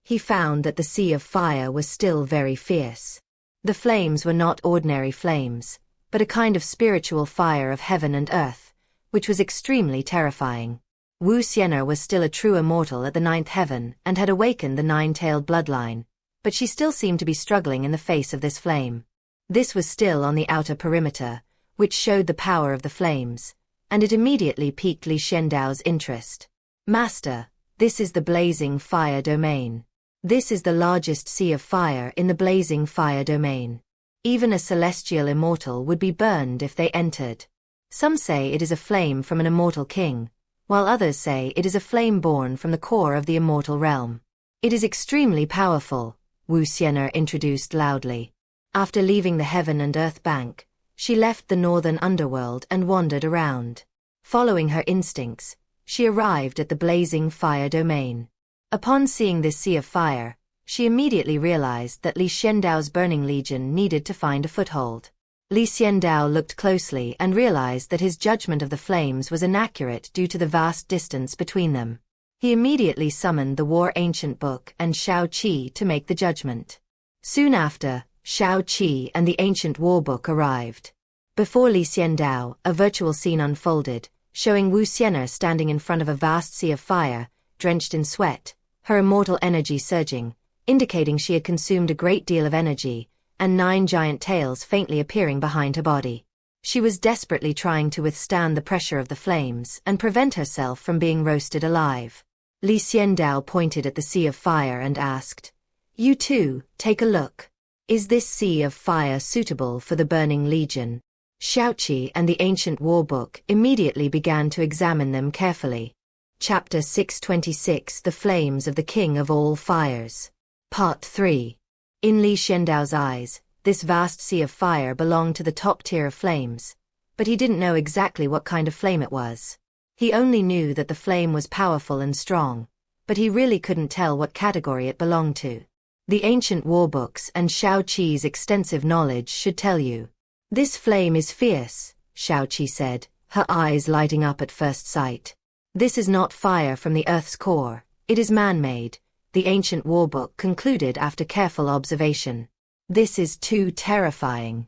[SPEAKER 1] He found that the sea of fire was still very fierce. The flames were not ordinary flames, but a kind of spiritual fire of heaven and earth, which was extremely terrifying. Wu Xian'er was still a true immortal at the 9th heaven and had awakened the 9-tailed bloodline, but she still seemed to be struggling in the face of this flame. This was still on the outer perimeter, which showed the power of the flames, and it immediately piqued Li Xiandao's interest. Master, this is the blazing fire domain. This is the largest sea of fire in the blazing fire domain. Even a celestial immortal would be burned if they entered. Some say it is a flame from an immortal king, while others say it is a flame born from the core of the immortal realm. It is extremely powerful, Wu Xian'er introduced loudly. After leaving the heaven and earth bank, she left the northern underworld and wandered around. Following her instincts, she arrived at the blazing fire domain. Upon seeing this sea of fire, she immediately realized that Li Xiandao's burning legion needed to find a foothold. Li Xiandao looked closely and realized that his judgment of the flames was inaccurate due to the vast distance between them. He immediately summoned the War Ancient Book and Shao Qi to make the judgment. Soon after, Shao Qi and the Ancient War Book arrived. Before Li Xiandao, a virtual scene unfolded, showing Wu Xian'er standing in front of a vast sea of fire, drenched in sweat, her immortal energy surging, indicating she had consumed a great deal of energy, and 9 giant tails faintly appearing behind her body. She was desperately trying to withstand the pressure of the flames and prevent herself from being roasted alive. Li Xiandao pointed at the sea of fire and asked, "You too, take a look. Is this sea of fire suitable for the burning legion?" Shaoqi and the Ancient War Book immediately began to examine them carefully. Chapter 626 The Flames of the King of All Fires. Part 3. In Li Xiandao's eyes, this vast sea of fire belonged to the top tier of flames, but he didn't know exactly what kind of flame it was. He only knew that the flame was powerful and strong, but he really couldn't tell what category it belonged to. The ancient war books and Shao Qi's extensive knowledge should tell you. This flame is fierce, Shao Qi said, her eyes lighting up at first sight. This is not fire from the earth's core, it is man-made, the ancient war book concluded after careful observation. This is too terrifying.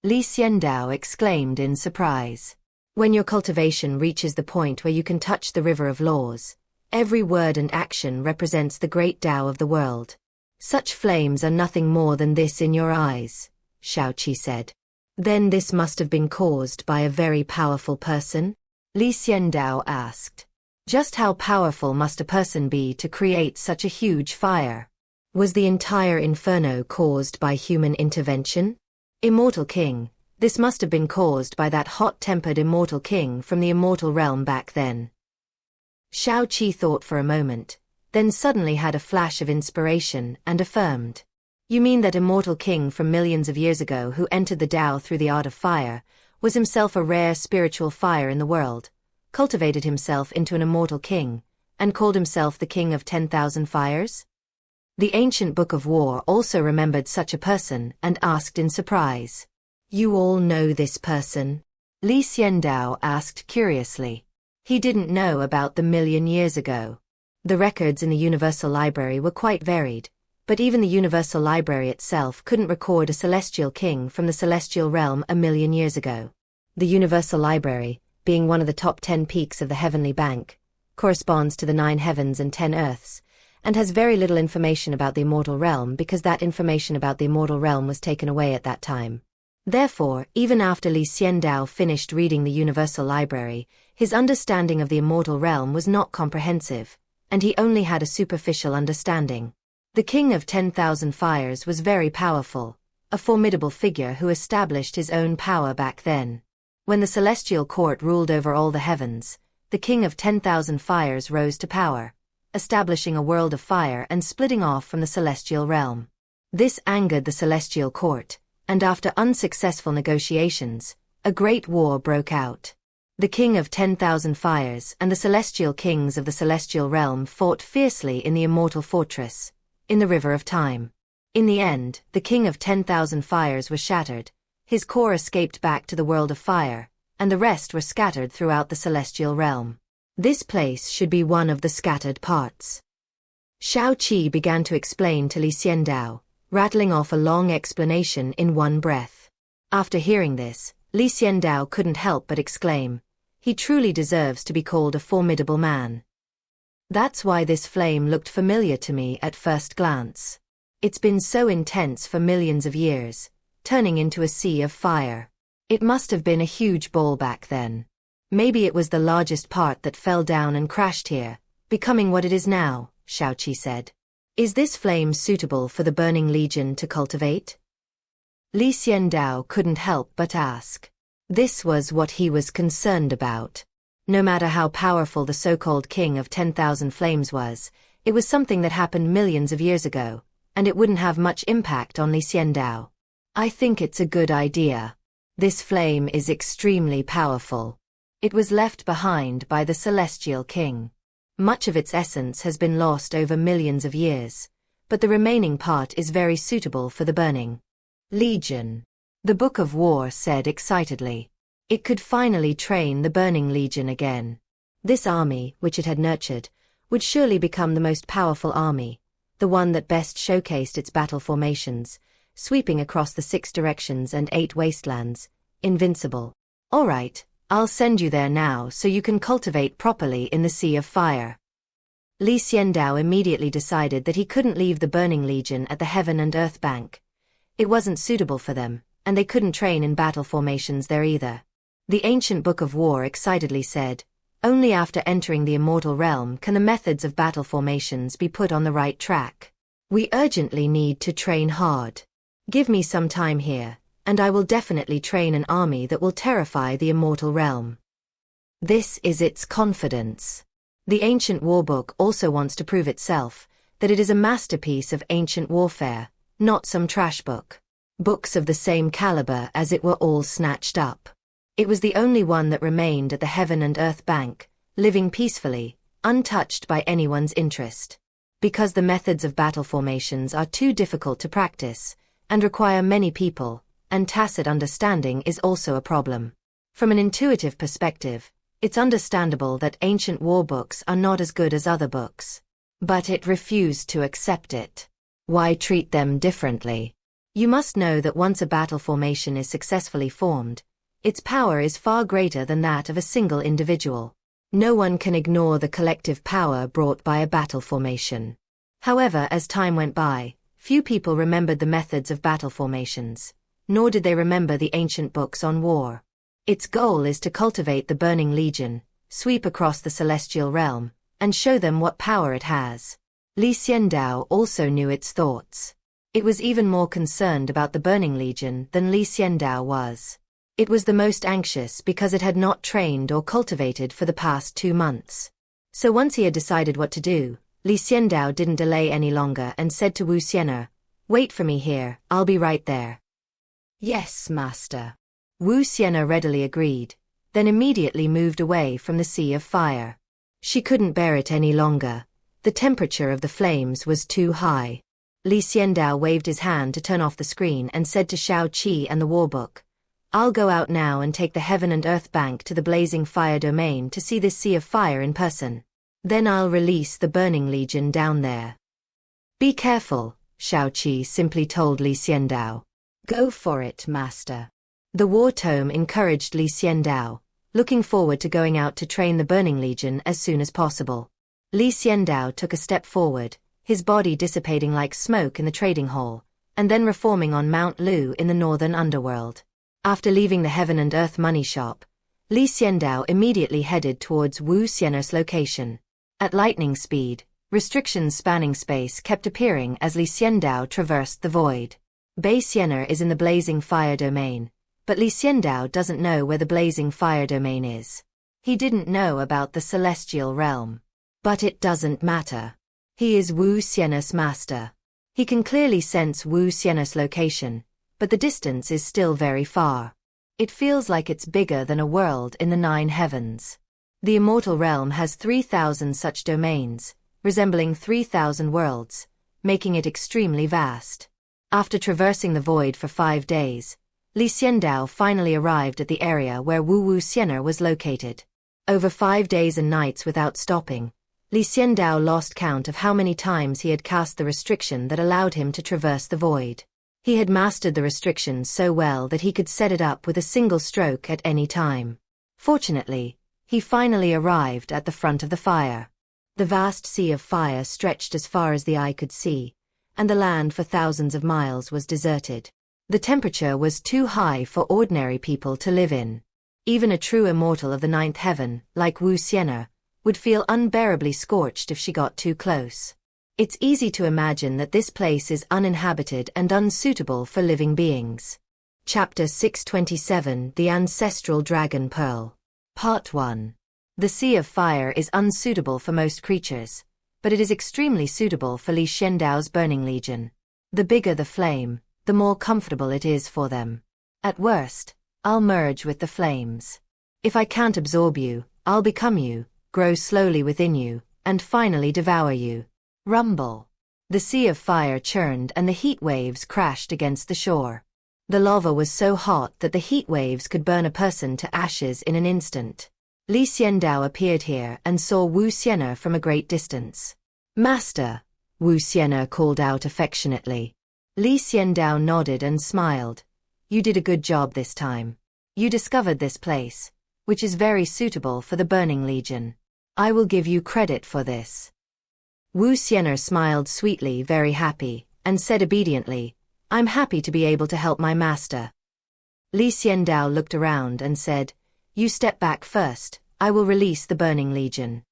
[SPEAKER 1] Li Xiandao exclaimed in surprise. When your cultivation reaches the point where you can touch the river of laws, every word and action represents the great Tao of the world. Such flames are nothing more than this in your eyes, Shao Qi said. Then this must have been caused by a very powerful person? Li Xiandao asked. Just how powerful must a person be to create such a huge fire? Was the entire inferno caused by human intervention? Immortal King, this must have been caused by that hot-tempered immortal king from the immortal realm back then. Shao Qi thought for a moment, then suddenly had a flash of inspiration and affirmed. You mean that immortal king from millions of years ago who entered the Tao through the art of fire, was himself a rare spiritual fire in the world, cultivated himself into an immortal king, and called himself the King of 10,000 Fires? The ancient Book of War also remembered such a person and asked in surprise. You all know this person? Li Xiandao asked curiously. He didn't know about the million years ago. The records in the Universal Library were quite varied, but even the Universal Library itself couldn't record a celestial king from the celestial realm a million years ago. The Universal Library, being one of the top 10 peaks of the Heavenly Bank, corresponds to the 9 heavens and 10 earths, and has very little information about the immortal realm because that information about the immortal realm was taken away at that time. Therefore, even after Li Xiandao finished reading the Universal Library, his understanding of the immortal realm was not comprehensive, and he only had a superficial understanding. The King of 10,000 Fires was very powerful, a formidable figure who established his own power back then. When the celestial court ruled over all the heavens, the King of 10,000 Fires rose to power, establishing a world of fire and splitting off from the celestial realm. This angered the celestial court, and after unsuccessful negotiations, a great war broke out. The King of 10,000 Fires and the celestial kings of the celestial realm fought fiercely in the immortal fortress, in the River of Time. In the end, the King of 10,000 Fires was shattered, his core escaped back to the world of fire, and the rest were scattered throughout the celestial realm. This place should be one of the scattered parts. Xiao Qi began to explain to Li Xiandao, rattling off a long explanation in one breath. After hearing this, Li Xiandao couldn't help but exclaim, "He truly deserves to be called a formidable man." That's why this flame looked familiar to me at first glance. It's been so intense for millions of years, turning into a sea of fire. It must have been a huge ball back then. Maybe it was the largest part that fell down and crashed here, becoming what it is now, Xiao Qi said. Is this flame suitable for the Burning Legion to cultivate? Li Xiandao couldn't help but ask. This was what he was concerned about. No matter how powerful the so-called King of 10,000 Flames was, it was something that happened millions of years ago, and it wouldn't have much impact on Li Xiandao. I think it's a good idea. This flame is extremely powerful. It was left behind by the Celestial King. Much of its essence has been lost over millions of years, but the remaining part is very suitable for the Burning Legion. The Book of War said excitedly. It could finally train the Burning Legion again. This army, which it had nurtured, would surely become the most powerful army, the one that best showcased its battle formations, sweeping across the 6 directions and 8 wastelands, invincible. All right, I'll send you there now so you can cultivate properly in the Sea of Fire. Li Xiandao immediately decided that he couldn't leave the Burning Legion at the Heaven and Earth Bank. It wasn't suitable for them, and they couldn't train in battle formations there either. The ancient Book of War excitedly said, "Only after entering the immortal realm can the methods of battle formations be put on the right track. We urgently need to train hard. Give me some time here, and I will definitely train an army that will terrify the immortal realm." This is its confidence. The ancient war book also wants to prove itself, that it is a masterpiece of ancient warfare, not some trash book. Books of the same caliber as it were all snatched up. It was the only one that remained at the Heaven and Earth Bank, living peacefully, untouched by anyone's interest. Because the methods of battle formations are too difficult to practice, and require many people, and tacit understanding is also a problem. From an intuitive perspective, it's understandable that ancient war books are not as good as other books. But it refused to accept it. Why treat them differently? You must know that once a battle formation is successfully formed, its power is far greater than that of a single individual. No one can ignore the collective power brought by a battle formation. However, as time went by, few people remembered the methods of battle formations, nor did they remember the ancient books on war. Its goal is to cultivate the Burning Legion, sweep across the celestial realm, and show them what power it has. Li Xiandao also knew its thoughts. It was even more concerned about the Burning Legion than Li Xiandao was. It was the most anxious because it had not trained or cultivated for the past 2 months. So once he had decided what to do, Li Xiandao didn't delay any longer and said to Wu Xian'er, "Wait for me here, I'll be right there." "Yes, master." Wu Xian'er readily agreed, then immediately moved away from the Sea of Fire. She couldn't bear it any longer. The temperature of the flames was too high. Li Xiandao waved his hand to turn off the screen and said to Xiao Qi and the warbook, "I'll go out now and take the Heaven and Earth Bank to the Blazing Fire Domain to see this Sea of Fire in person. Then I'll release the Burning Legion down there." "Be careful," Xiao Qi simply told Li Xiandao. "Go for it, master." The war tome encouraged Li Xiandao, looking forward to going out to train the Burning Legion as soon as possible. Li Xiandao took a step forward, his body dissipating like smoke in the trading hall, and then reforming on Mount Lu in the northern underworld. After leaving the Heaven and Earth money shop, Li Xiandao immediately headed towards Wu Xian'er's location. At lightning speed, restrictions spanning space kept appearing as Li Xiandao traversed the void. Bei Xian'er is in the Blazing Fire Domain, but Li Xiandao doesn't know where the Blazing Fire Domain is. He didn't know about the Celestial Realm. But it doesn't matter. He is Wu Xian'er's master. He can clearly sense Wu Xian'er's location, but the distance is still very far. It feels like it's bigger than a world in the 9 heavens. The immortal realm has 3,000 such domains, resembling 3,000 worlds, making it extremely vast. After traversing the void for 5 days, Li Xiandao finally arrived at the area where Wu Xian'er was located. Over 5 days and nights without stopping, Xiandao lost count of how many times he had cast the restriction that allowed him to traverse the void. He had mastered the restriction so well that he could set it up with a single stroke at any time. Fortunately, he finally arrived at the front of the fire. The vast sea of fire stretched as far as the eye could see, and the land for thousands of miles was deserted. The temperature was too high for ordinary people to live in. Even a true immortal of the ninth heaven, like Wu Xian'er, would feel unbearably scorched if she got too close. It's easy to imagine that this place is uninhabited and unsuitable for living beings. Chapter 627, The Ancestral Dragon Pearl. Part 1. The Sea of Fire is unsuitable for most creatures, but it is extremely suitable for Xiandao's Burning Legion. The bigger the flame, the more comfortable it is for them. At worst, I'll merge with the flames. If I can't absorb you, I'll become you, grow slowly within you, and finally devour you. Rumble. The sea of fire churned and the heat waves crashed against the shore. The lava was so hot that the heat waves could burn a person to ashes in an instant. Xiandao appeared here and saw Wu Xian'er from a great distance. "Master," Wu Xian'er called out affectionately. Xiandao nodded and smiled. "You did a good job this time. You discovered this place, which is very suitable for the Burning Legion. I will give you credit for this." Wu Xian'er smiled sweetly, very happy, and said obediently, "I'm happy to be able to help my master." Xiandao looked around and said, "You step back first, I will release the Burning Legion."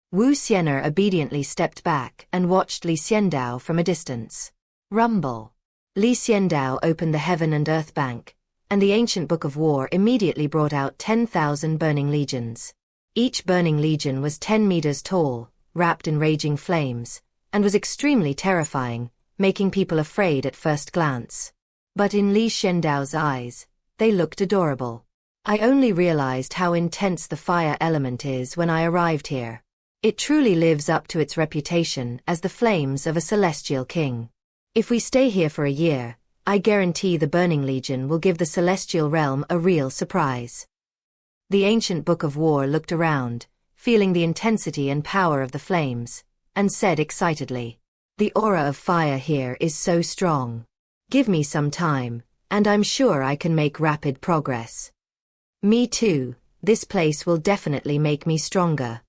[SPEAKER 1] Wu Xian'er obediently stepped back and watched Xiandao from a distance. Rumble. Xiandao opened the Heaven and Earth Bank, and the ancient Book of War immediately brought out 10,000 Burning Legions. Each Burning Legion was 10 meters tall, wrapped in raging flames, and was extremely terrifying, making people afraid at first glance. But in Xiandao's eyes, they looked adorable. I only realized how intense the fire element is when I arrived here. It truly lives up to its reputation as the flames of a celestial king. If we stay here for a year, I guarantee the Burning Legion will give the celestial realm a real surprise. The ancient Book of War looked around, feeling the intensity and power of the flames, and said excitedly, "The aura of fire here is so strong. Give me some time, and I'm sure I can make rapid progress." "Me too, this place will definitely make me stronger.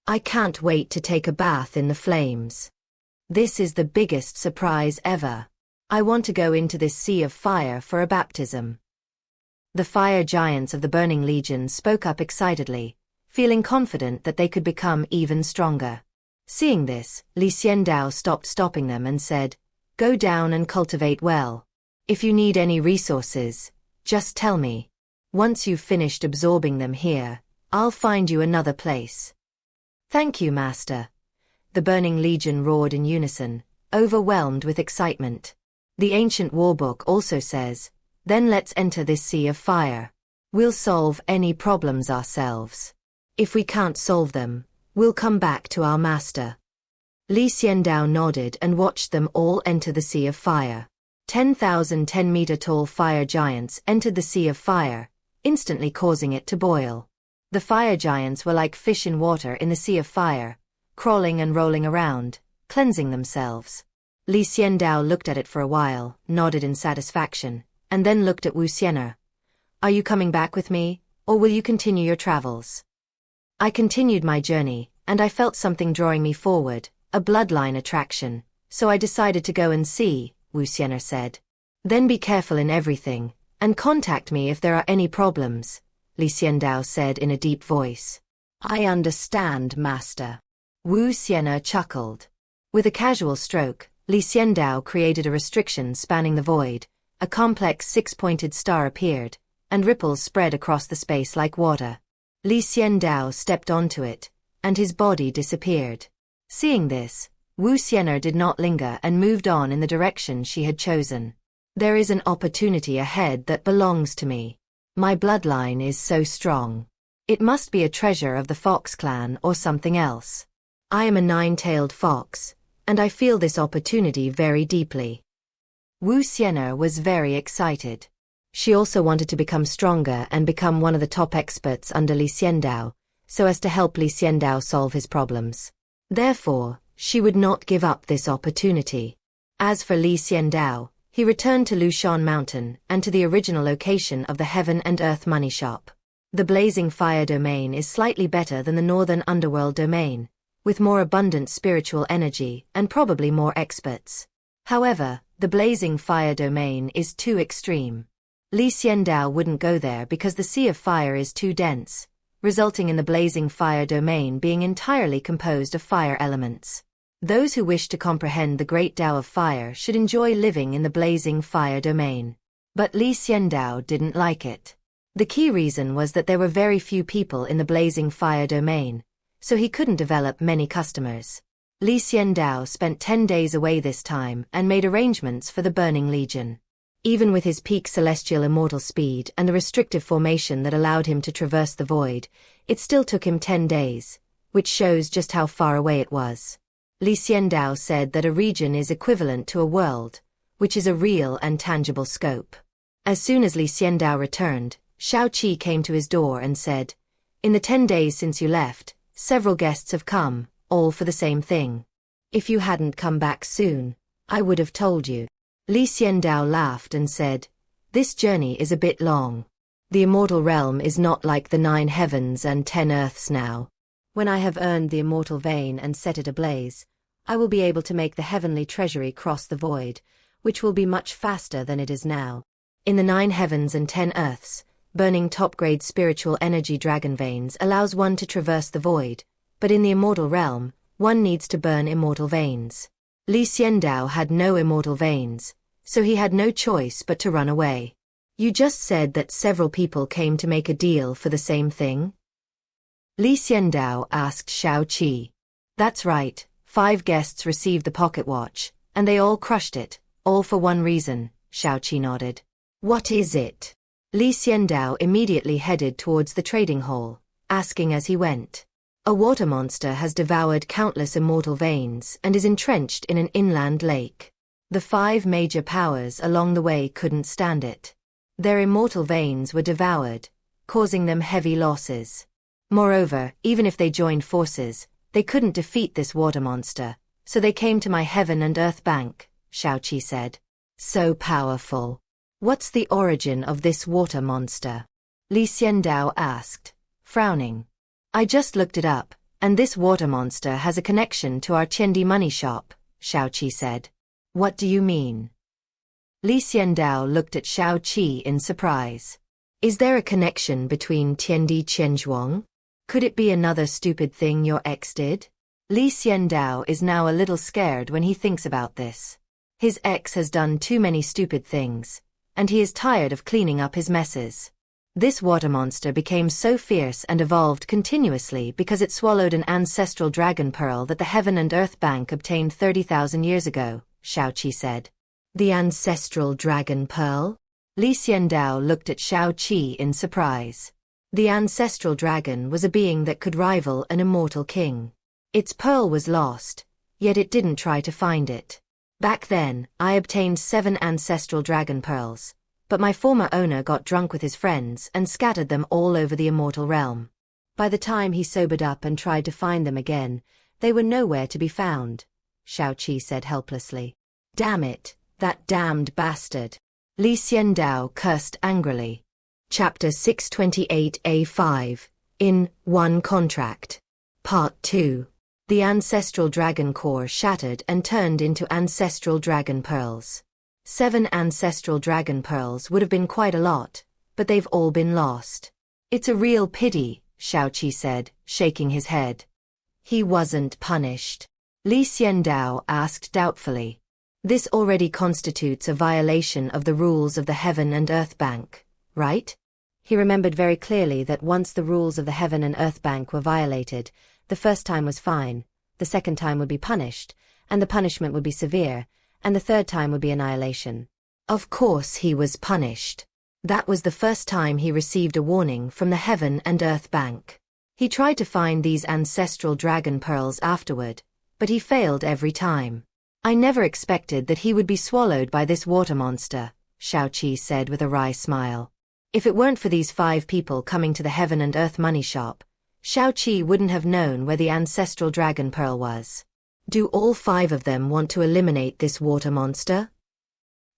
[SPEAKER 1] I can't wait to take a bath in the flames. This is the biggest surprise ever. I want to go into this sea of fire for a baptism." The fire giants of the Burning Legion spoke up excitedly, feeling confident that they could become even stronger. Seeing this, Xiandao stopped stopping them and said, "Go down and cultivate well. If you need any resources, just tell me. Once you've finished absorbing them here, I'll find you another place." "Thank you, Master." The Burning Legion roared in unison, overwhelmed with excitement. The ancient warbook also says, "Then let's enter this sea of fire. We'll solve any problems ourselves. If we can't solve them, we'll come back to our master." Xiandao nodded and watched them all enter the sea of fire. 10,000 10-meter-tall fire giants entered the sea of fire, instantly causing it to boil. The fire giants were like fish in water in the sea of fire, crawling and rolling around, cleansing themselves. Xiandao looked at it for a while, nodded in satisfaction, and then looked at Wu Xian'er. "Are you coming back with me, or will you continue your travels?" I continued my journey, and I felt something drawing me forward, a bloodline attraction, so I decided to go and see, Wu Xian'er said. "Then be careful in everything, and contact me if there are any problems," Xiandao said in a deep voice. "I understand, Master." Wu Xian'er chuckled. With a casual stroke, Xiandao created a restriction spanning the void. A complex six-pointed star appeared, and ripples spread across the space like water. Xiandao stepped onto it, and his body disappeared. Seeing this, Wu Xian'er did not linger and moved on in the direction she had chosen. "There is an opportunity ahead that belongs to me. My bloodline is so strong. It must be a treasure of the Fox clan or something else. I am a nine-tailed fox, and I feel this opportunity very deeply." Wu Xian'er was very excited. She also wanted to become stronger and become one of the top experts under Xiandao, so as to help Li Xiandao solve his problems. Therefore, she would not give up this opportunity. As for Li Xiandao, he returned to Lushan Mountain and to the original location of the Heaven and Earth Money Shop. The Blazing Fire domain is slightly better than the Northern Underworld domain, with more abundant spiritual energy and probably more experts. However, the Blazing Fire domain is too extreme. Li Xiandao wouldn't go there because the Sea of Fire is too dense, resulting in the Blazing Fire domain being entirely composed of fire elements. Those who wish to comprehend the Great Tao of Fire should enjoy living in the Blazing Fire domain. But Li Xiandao didn't like it. The key reason was that there were very few people in the Blazing Fire domain, so he couldn't develop many customers. Li Xiandao spent 10 days away this time and made arrangements for the Burning Legion. Even with his peak celestial immortal speed and the restrictive formation that allowed him to traverse the void, it still took him 10 days, which shows just how far away it was. Li Xiandao said that a region is equivalent to a world, which is a real and tangible scope. As soon as Li Xiandao returned, Xiaoqi came to his door and said, "In the 10 days since you left, several guests have come, all for the same thing. If you hadn't come back soon, I would have told you." Li Xiandao laughed and said, "This journey is a bit long. The immortal realm is not like the 9 heavens and 10 earths now. When I have earned the immortal vein and set it ablaze, I will be able to make the heavenly treasury cross the void, which will be much faster than it is now. In the 9 heavens and 10 earths, burning top-grade spiritual energy dragon veins allows one to traverse the void, but in the immortal realm, one needs to burn immortal veins. Li Xiandao had no immortal veins, so he had no choice but to run away. You just said that several people came to make a deal for the same thing?" Li Xiandao asked Xiaoqi. "That's right, 5 guests received the pocket watch, and they all crushed it, all for one reason," Xiaoqi nodded. "What is it?" Li Xiandao immediately headed towards the trading hall, asking as he went. "A water monster has devoured countless immortal veins and is entrenched in an inland lake. The 5 major powers along the way couldn't stand it. Their immortal veins were devoured, causing them heavy losses. Moreover, even if they joined forces, they couldn't defeat this water monster, so they came to my Heaven and Earth Bank," Xiaoqi said. "So powerful. What's the origin of this water monster?" Li Xiandao asked, frowning. "I just looked it up, and this water monster has a connection to our Qiandi money shop," Xiaoqi said. "What do you mean?" Li Xiandao looked at Xiaoqi in surprise. "Is there a connection between Tiandi Qianzhuang? Could it be another stupid thing your ex did?" Li Xiandao is now a little scared when he thinks about this. His ex has done too many stupid things, and he is tired of cleaning up his messes. This water monster became so fierce and evolved continuously because it swallowed an ancestral dragon pearl that the Heaven and Earth Bank obtained 30,000 years ago, Xiaoqi said. "The ancestral dragon pearl?" Li Xiandao looked at Xiaoqi in surprise. The ancestral dragon was a being that could rival an immortal king. Its pearl was lost, yet it didn't try to find it. "Back then, I obtained 7 ancestral dragon pearls, but my former owner got drunk with his friends and scattered them all over the immortal realm. By the time he sobered up and tried to find them again, they were nowhere to be found," Xiaoqi said helplessly. "Damn it, that damned bastard." Li Xiandao cursed angrily. Chapter 628A5, In One Contract. Part 2. The ancestral dragon core shattered and turned into ancestral dragon pearls. 7 ancestral dragon pearls would have been quite a lot, but they've all been lost. "It's a real pity," Xiaoqi said, shaking his head. "He wasn't punished?" Li Xiandao asked doubtfully. "This already constitutes a violation of the rules of the Heaven and Earth Bank, right?" He remembered very clearly that once the rules of the Heaven and Earth Bank were violated, the first time was fine, the second time would be punished, and the punishment would be severe, and the third time would be annihilation. Of course he was punished. That was the first time he received a warning from the Heaven and Earth Bank. He tried to find these ancestral dragon pearls afterward, but he failed every time. "I never expected that he would be swallowed by this water monster," Xiaoqi said with a wry smile. "If it weren't for these 5 people coming to the Heaven and Earth money shop, Xiao wouldn't have known where the ancestral dragon pearl was. Do all 5 of them want to eliminate this water monster?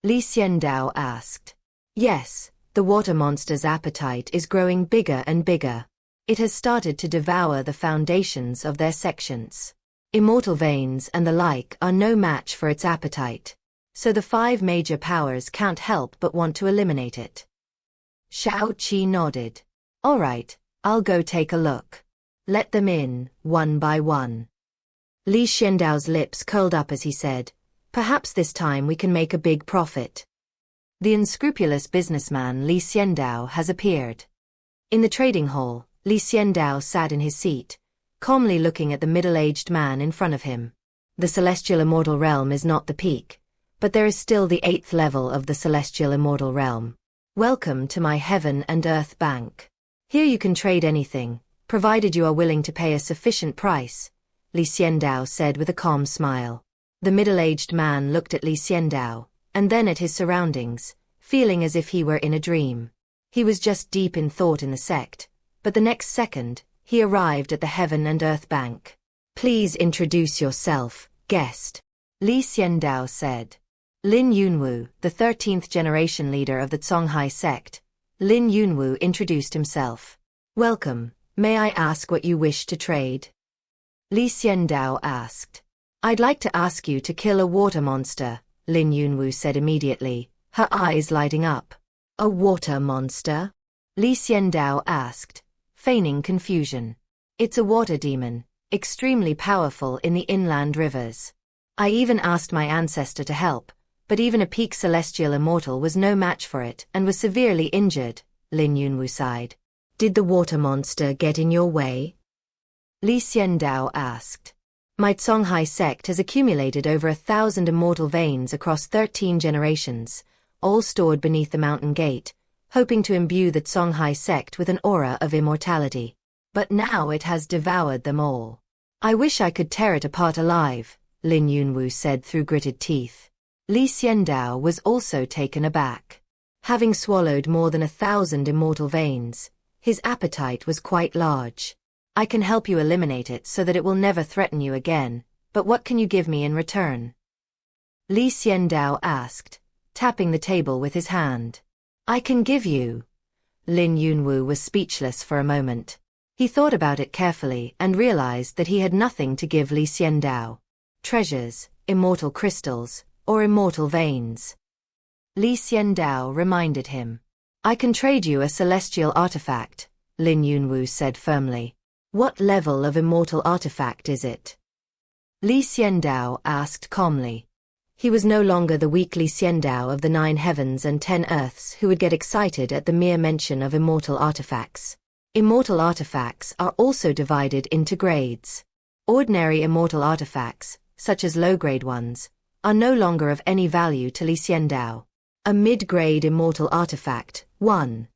[SPEAKER 1] Li Xiandao asked. Yes, the water monster's appetite is growing bigger and bigger. It has started to devour the foundations of their sections. Immortal veins and the like are no match for its appetite. So the 5 major powers can't help but want to eliminate it. Xiao nodded. All right, I'll go take a look. Let them in, one by one. Li Xiandao's lips curled up as he said, perhaps this time we can make a big profit. The unscrupulous businessman Li Xiandao has appeared. In the trading hall, Li Xiandao sat in his seat, calmly looking at the middle-aged man in front of him. The celestial immortal realm is not the peak, but there is still the 8th level of the celestial immortal realm. Welcome to my heaven and earth bank. Here you can trade anything, provided you are willing to pay a sufficient price, Li Xiandao said with a calm smile. The middle-aged man looked at Li Xiandao, and then at his surroundings, feeling as if he were in a dream. He was just deep in thought in the sect, but the next second, he arrived at the heaven and earth bank. Please introduce yourself, guest, Li Xiandao said. Lin Yunwu, the 13th generation leader of the Songhai sect, Lin Yunwu introduced himself. Welcome, may I ask what you wish to trade? Li Xiandao asked. I'd like to ask you to kill a water monster, Lin Yunwu said immediately, her eyes lighting up. A water monster? Li Xiandao asked, feigning confusion. It's a water demon, extremely powerful in the inland rivers. I even asked my ancestor to help, but even a peak celestial immortal was no match for it and was severely injured, Lin Yunwu sighed. Did the water monster get in your way? Li Xiandao asked. My Songhai sect has accumulated over 1,000 immortal veins across 13 generations, all stored beneath the mountain gate, hoping to imbue the Songhai sect with an aura of immortality. But now it has devoured them all. I wish I could tear it apart alive, Lin Yunwu said through gritted teeth. Li Xiandao was also taken aback. Having swallowed more than 1,000 immortal veins, his appetite was quite large. I can help you eliminate it so that it will never threaten you again, but what can you give me in return? Li Xiandao asked, tapping the table with his hand. I can give you. Lin Yunwu was speechless for a moment. He thought about it carefully and realized that he had nothing to give Li Xiandao. Treasures, immortal crystals, or immortal veins. Li Xiandao reminded him. I can trade you a celestial artifact, Lin Yunwu said firmly. What level of immortal artifact is it? Li Xiandao asked calmly. He was no longer the weak Li Xiandao of the 9 heavens and 10 earths who would get excited at the mere mention of immortal artifacts. Immortal artifacts are also divided into grades. Ordinary immortal artifacts, such as low-grade ones, are no longer of any value to Li Xiandao. A mid-grade immortal artifact, 1.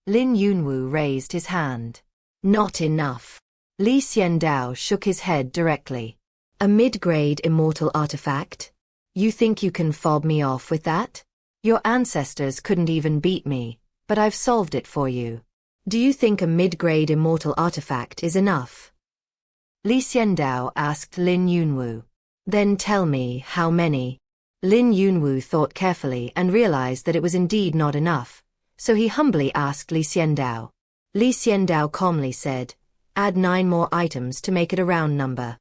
[SPEAKER 1] Lin Yunwu raised his hand. Not enough. Li Xiandao shook his head directly. A mid-grade immortal artifact? You think you can fob me off with that? Your ancestors couldn't even beat me, but I've solved it for you. Do you think a mid-grade immortal artifact is enough? Li Xiandao asked Lin Yunwu. Then tell me how many. Lin Yunwu thought carefully and realized that it was indeed not enough, so he humbly asked Li Xiandao. Li Xiandao calmly said, add 9 more items to make it a round number.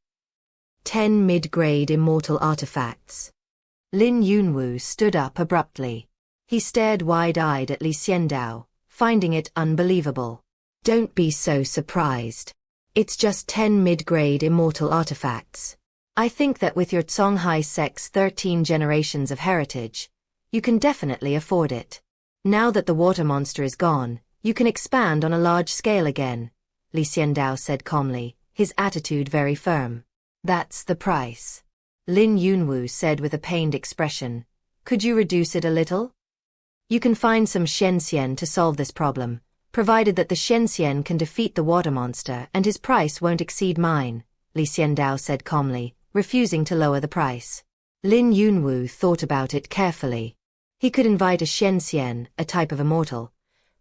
[SPEAKER 1] 10 mid-grade immortal artifacts. Lin Yunwu stood up abruptly. He stared wide-eyed at Li Xiandao, finding it unbelievable. Don't be so surprised. It's just 10 mid-grade immortal artifacts. I think that with your Songhai sect's 13 generations of heritage, you can definitely afford it. Now that the water monster is gone, you can expand on a large scale again, Li Xiandao said calmly, his attitude very firm. That's the price. Lin Yunwu said with a pained expression. Could you reduce it a little? You can find some Shenxian to solve this problem, provided that the Shenxian can defeat the water monster and his price won't exceed mine, Li Xiandao said calmly, refusing to lower the price. Lin Yunwu thought about it carefully. He could invite a Shenxian, a type of immortal,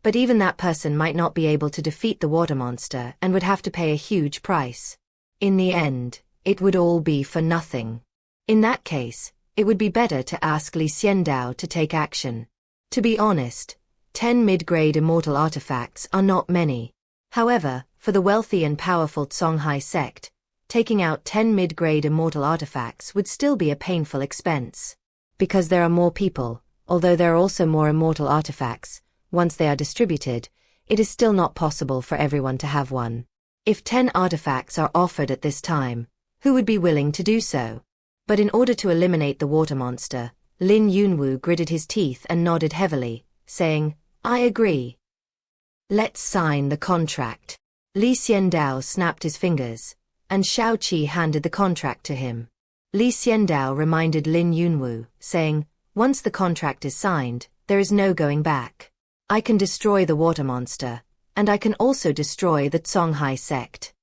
[SPEAKER 1] But even that person might not be able to defeat the water monster and would have to pay a huge price. In the end, it would all be for nothing. In that case, it would be better to ask Xiandao to take action. To be honest, 10 mid-grade immortal artifacts are not many. However, for the wealthy and powerful Songhai sect, taking out 10 mid-grade immortal artifacts would still be a painful expense. Because there are more people, although there are also more immortal artifacts, once they are distributed, it is still not possible for everyone to have one. If 10 artifacts are offered at this time, who would be willing to do so? But in order to eliminate the water monster, Lin Yunwu gritted his teeth and nodded heavily, saying, "I agree. Let's sign the contract." Xiandao snapped his fingers, and Shao Qi handed the contract to him. Xiandao reminded Lin Yunwu, saying, "Once the contract is signed, there is no going back. I can destroy the water monster, and I can also destroy the Songhai sect."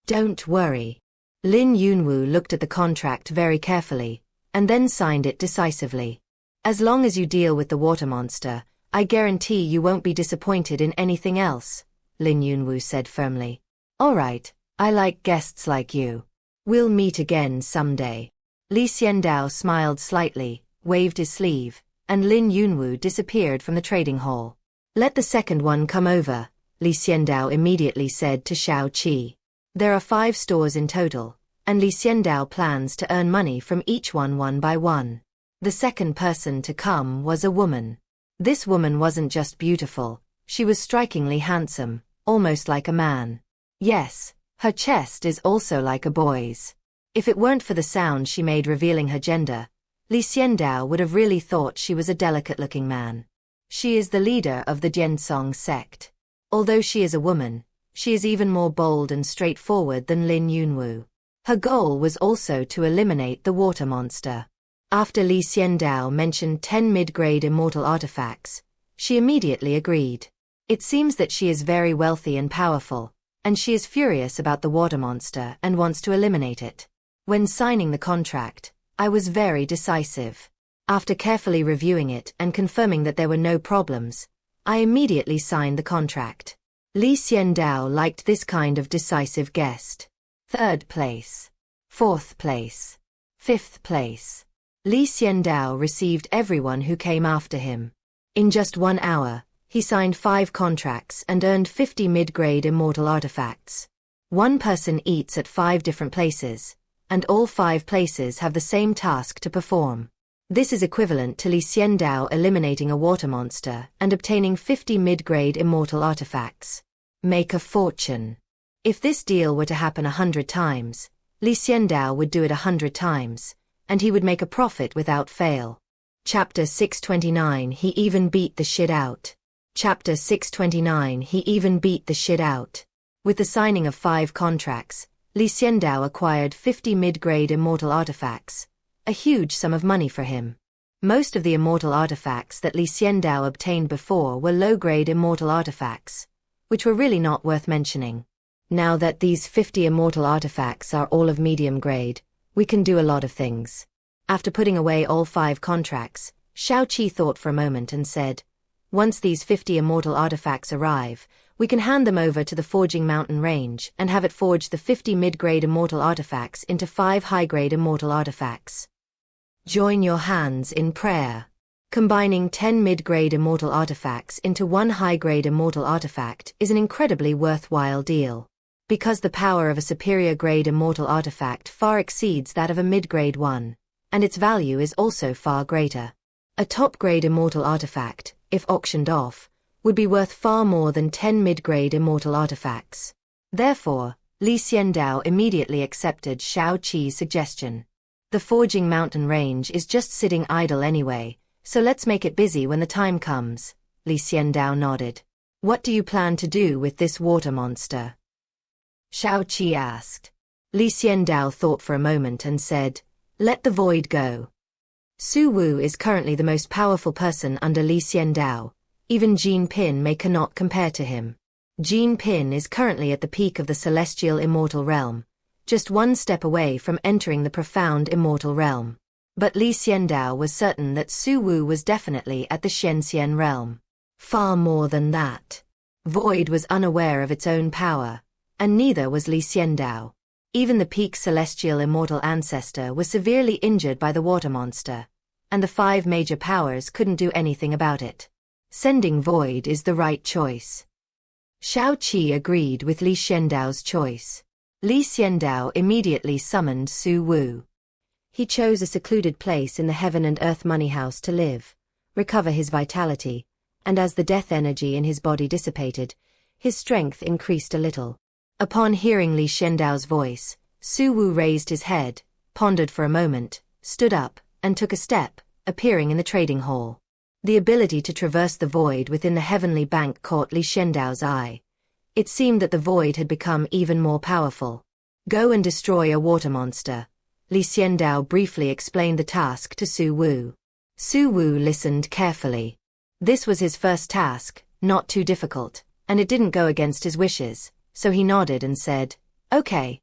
[SPEAKER 1] "Don't worry." Lin Yunwu looked at the contract very carefully, and then signed it decisively. "As long as you deal with the water monster, I guarantee you won't be disappointed in anything else," Lin Yunwu said firmly. "All right, I like guests like you. We'll meet again someday." Xiandao smiled slightly, waved his sleeve, and Lin Yunwu disappeared from the trading hall. "Let the second one come over," Xiandao immediately said to Shao Qi. There are 5 stores in total, and Xiandao plans to earn money from each one by one. The second person to come was a woman. This woman wasn't just beautiful, she was strikingly handsome, almost like a man. Yes, her chest is also like a boy's. If it weren't for the sound she made revealing her gender, Xiandao would have really thought she was a delicate-looking man. She is the leader of the Jiansong sect. Although she is a woman, she is even more bold and straightforward than Lin Yunwu. Her goal was also to eliminate the water monster. After Xiandao mentioned 10 mid-grade immortal artifacts, she immediately agreed. It seems that she is very wealthy and powerful, and she is furious about the water monster and wants to eliminate it. When signing the contract, I was very decisive. After carefully reviewing it and confirming that there were no problems, I immediately signed the contract. Xiandao liked this kind of decisive guest. 3rd place. 4th place. 5th place. Xiandao received everyone who came after him. In just 1 hour, he signed 5 contracts and earned 50 mid-grade immortal artifacts. One person eats at 5 different places, and all 5 places have the same task to perform. This is equivalent to Xiandao eliminating a water monster and obtaining 50 mid-grade immortal artifacts. Make a fortune. If this deal were to happen 100 times, Xiandao would do it 100 times, and he would make a profit without fail. Chapter 629 He even beat the shit out. Chapter 629 He even beat the shit out. With the signing of 5 contracts, Xiandao acquired 50 mid-grade immortal artifacts, a huge sum of money for him. Most of the immortal artifacts that Xiandao obtained before were low-grade immortal artifacts, which were really not worth mentioning. Now that these 50 immortal artifacts are all of medium grade, we can do a lot of things. After putting away all 5 contracts, Shao Qi thought for a moment and said, "Once these 50 immortal artifacts arrive, we can hand them over to the Forging Mountain Range and have it forge the 50 mid-grade immortal artifacts into 5 high-grade immortal artifacts. Join your hands in prayer." Combining 10 mid-grade immortal artifacts into 1 high-grade immortal artifact is an incredibly worthwhile deal. Because the power of a superior grade immortal artifact far exceeds that of a mid-grade one, and its value is also far greater. A top-grade immortal artifact, if auctioned off, would be worth far more than 10 mid-grade immortal artifacts. Therefore, Xiandao immediately accepted Shao Qi's suggestion. The Forging Mountain Range is just sitting idle anyway, so let's make it busy when the time comes. Xiandao nodded. "What do you plan to do with this water monster?" Shao Qi asked. Xiandao thought for a moment and said, "Let the void go." Su Wu is currently the most powerful person under Xiandao. Even Jin Pin cannot compare to him. Jin Pin is currently at the peak of the celestial immortal realm, just 1 step away from entering the profound immortal realm. But Xiandao was certain that Su Wu was definitely at the Shenxian realm. Far more than that. Void was unaware of its own power, and neither was Xiandao. Even the peak celestial immortal ancestor was severely injured by the water monster, and the 5 major powers couldn't do anything about it. Sending Void is the right choice. Shao Qi agreed with Xiandao's choice. Xiandao immediately summoned Su Wu. He chose a secluded place in the Heaven and Earth Money House to live, recover his vitality, and as the death energy in his body dissipated, his strength increased a little. Upon hearing Xiandao's voice, Su Wu raised his head, pondered for a moment, stood up, and took a step, appearing in the trading hall. The ability to traverse the void within the heavenly bank caught Xiandao's eye. It seemed that the void had become even more powerful. Go and destroy a water monster. Xiandao briefly explained the task to Su Wu. Su Wu listened carefully. This was his first task, not too difficult, and it didn't go against his wishes, so he nodded and said, "Okay."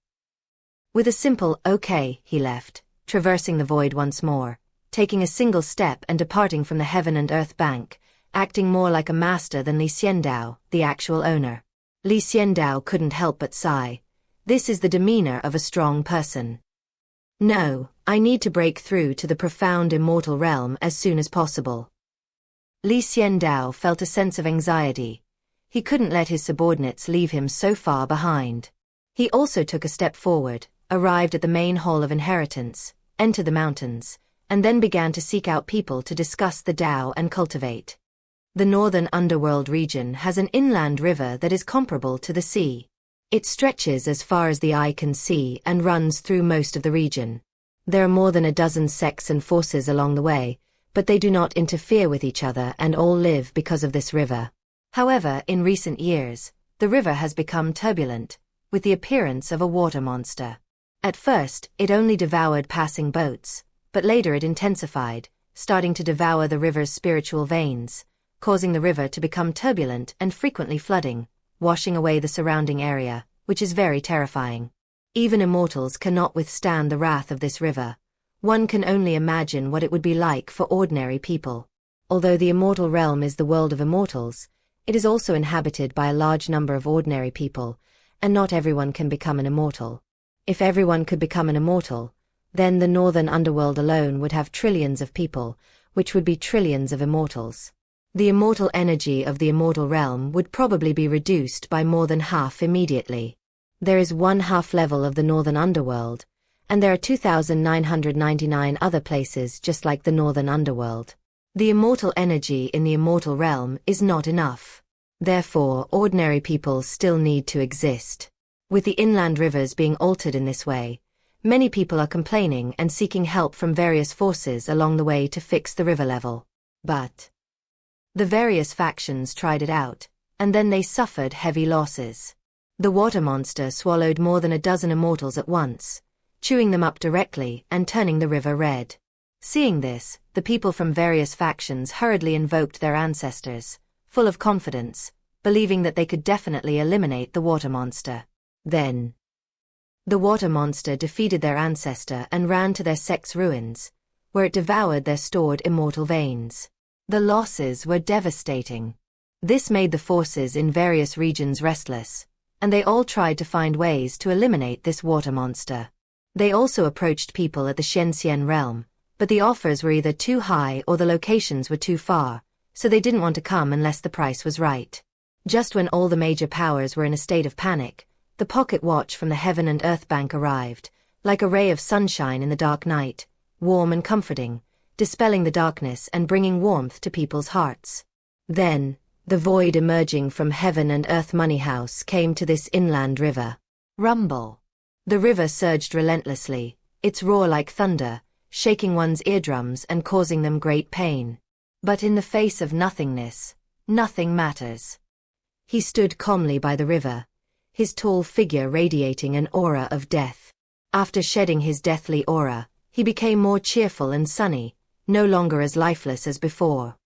[SPEAKER 1] With a simple "okay," he left, traversing the void once more, taking a single step and departing from the Heaven and Earth Bank, acting more like a master than Xiandao, the actual owner. Xiandao couldn't help but sigh. This is the demeanor of a strong person. No, I need to break through to the profound immortal realm as soon as possible. Xiandao felt a sense of anxiety. He couldn't let his subordinates leave him so far behind. He also took a step forward, arrived at the main hall of inheritance, entered the mountains, and then began to seek out people to discuss the Tao and cultivate. The northern underworld region has an inland river that is comparable to the sea. It stretches as far as the eye can see and runs through most of the region. There are more than a dozen sects and forces along the way, but they do not interfere with each other and all live because of this river. However, in recent years, the river has become turbulent, with the appearance of a water monster. At first, it only devoured passing boats, but later it intensified, starting to devour the river's spiritual veins, causing the river to become turbulent and frequently flooding, washing away the surrounding area, which is very terrifying. Even immortals cannot withstand the wrath of this river. One can only imagine what it would be like for ordinary people. Although the immortal realm is the world of immortals, it is also inhabited by a large number of ordinary people, and not everyone can become an immortal. If everyone could become an immortal, then the northern underworld alone would have trillions of people, which would be trillions of immortals. The immortal energy of the immortal realm would probably be reduced by more than half immediately. There is 1/2 level of the northern underworld, and there are 2,999 other places just like the northern underworld. The immortal energy in the immortal realm is not enough. Therefore, ordinary people still need to exist. With the inland rivers being altered in this way, many people are complaining and seeking help from various forces along the way to fix the river level. But the various factions tried it out, and then they suffered heavy losses. The water monster swallowed more than a dozen immortals at once, chewing them up directly and turning the river red. Seeing this, the people from various factions hurriedly invoked their ancestors, full of confidence, believing that they could definitely eliminate the water monster. Then the water monster defeated their ancestor and ran to their sect's ruins, where it devoured their stored immortal veins. The losses were devastating. This made the forces in various regions restless, and they all tried to find ways to eliminate this water monster. They also approached people at the Shenxian realm, but the offers were either too high or the locations were too far, so they didn't want to come unless the price was right. Just when all the major powers were in a state of panic, the pocket watch from the Heaven and Earth Bank arrived, like a ray of sunshine in the dark night, warm and comforting, dispelling the darkness and bringing warmth to people's hearts. Then, the void emerging from Heaven and Earth Money House came to this inland river. Rumble. The river surged relentlessly, its roar like thunder, shaking one's eardrums and causing them great pain. But in the face of nothingness, nothing matters. He stood calmly by the river, his tall figure radiating an aura of death. After shedding his deathly aura, he became more cheerful and sunny, no longer as lifeless as before.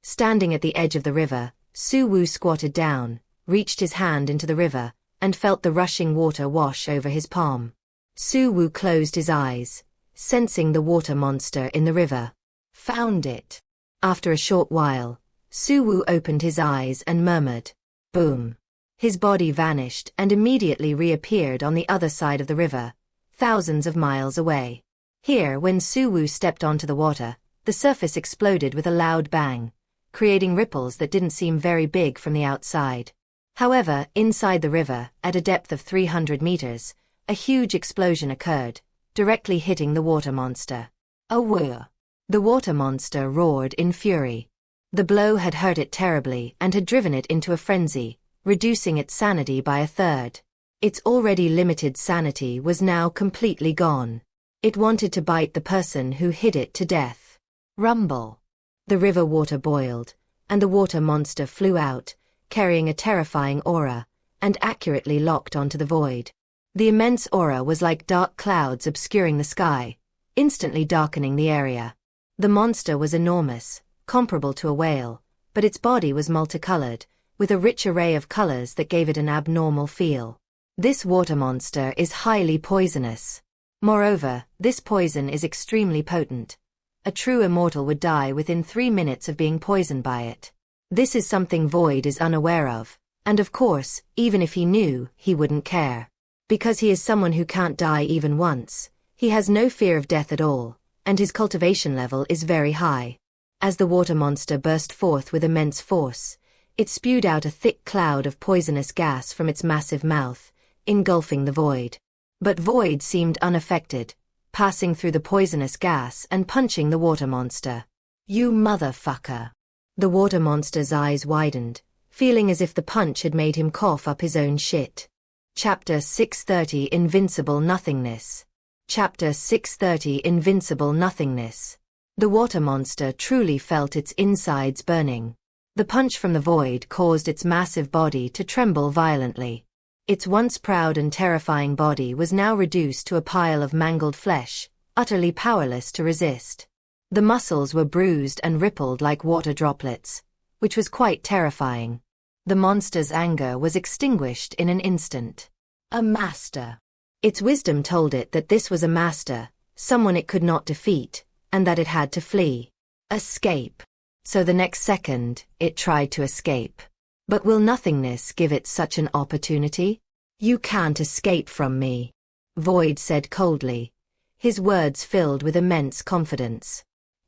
[SPEAKER 1] Standing at the edge of the river, Su Wu squatted down, reached his hand into the river, and felt the rushing water wash over his palm. Su Wu closed his eyes, sensing the water monster in the river. Found it. After a short while, Suwu opened his eyes and murmured, "Boom." His body vanished and immediately reappeared on the other side of the river, thousands of miles away. Here, when Suwu stepped onto the water, the surface exploded with a loud bang, creating ripples that didn't seem very big from the outside. However, inside the river, at a depth of 300 meters, a huge explosion occurred, directly hitting the water monster. A whir! The water monster roared in fury. The blow had hurt it terribly and had driven it into a frenzy, reducing its sanity by a third. Its already limited sanity was now completely gone. It wanted to bite the person who hit it to death. Rumble! The river water boiled, and the water monster flew out, carrying a terrifying aura, and accurately locked onto the void. The immense aura was like dark clouds obscuring the sky, instantly darkening the area. The monster was enormous, comparable to a whale, but its body was multicolored, with a rich array of colors that gave it an abnormal feel. This water monster is highly poisonous. Moreover, this poison is extremely potent. A true immortal would die within 3 minutes of being poisoned by it. This is something Void is unaware of, and of course, even if he knew, he wouldn't care. Because he is someone who can't die even once, he has no fear of death at all, and his cultivation level is very high. As the water monster burst forth with immense force, it spewed out a thick cloud of poisonous gas from its massive mouth, engulfing the Void. But Void seemed unaffected, passing through the poisonous gas and punching the water monster. "You motherfucker!" The water monster's eyes widened, feeling as if the punch had made him cough up his own shit. Chapter 630 Invincible Nothingness. Chapter 630 Invincible Nothingness. The water monster truly felt its insides burning. The punch from the Void caused its massive body to tremble violently. Its once proud and terrifying body was now reduced to a pile of mangled flesh, utterly powerless to resist. The muscles were bruised and rippled like water droplets, which was quite terrifying. The monster's anger was extinguished in an instant. A master. Its wisdom told it that this was a master, someone it could not defeat, and that it had to flee. Escape. So the next second, it tried to escape. But will nothingness give it such an opportunity? "You can't escape from me," Void said coldly, his words filled with immense confidence.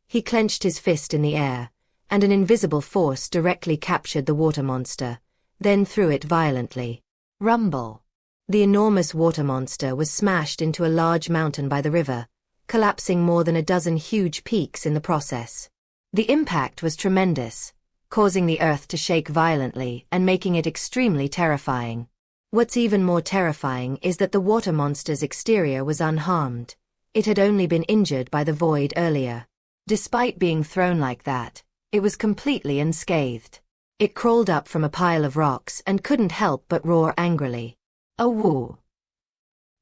[SPEAKER 1] He clenched his fist in the air, and an invisible force directly captured the water monster, then threw it violently. Rumble. The enormous water monster was smashed into a large mountain by the river, collapsing more than a dozen huge peaks in the process. The impact was tremendous, causing the earth to shake violently and making it extremely terrifying. What's even more terrifying is that the water monster's exterior was unharmed. It had only been injured by the Void earlier. Despite being thrown like that, it was completely unscathed. It crawled up from a pile of rocks and couldn't help but roar angrily. A woo!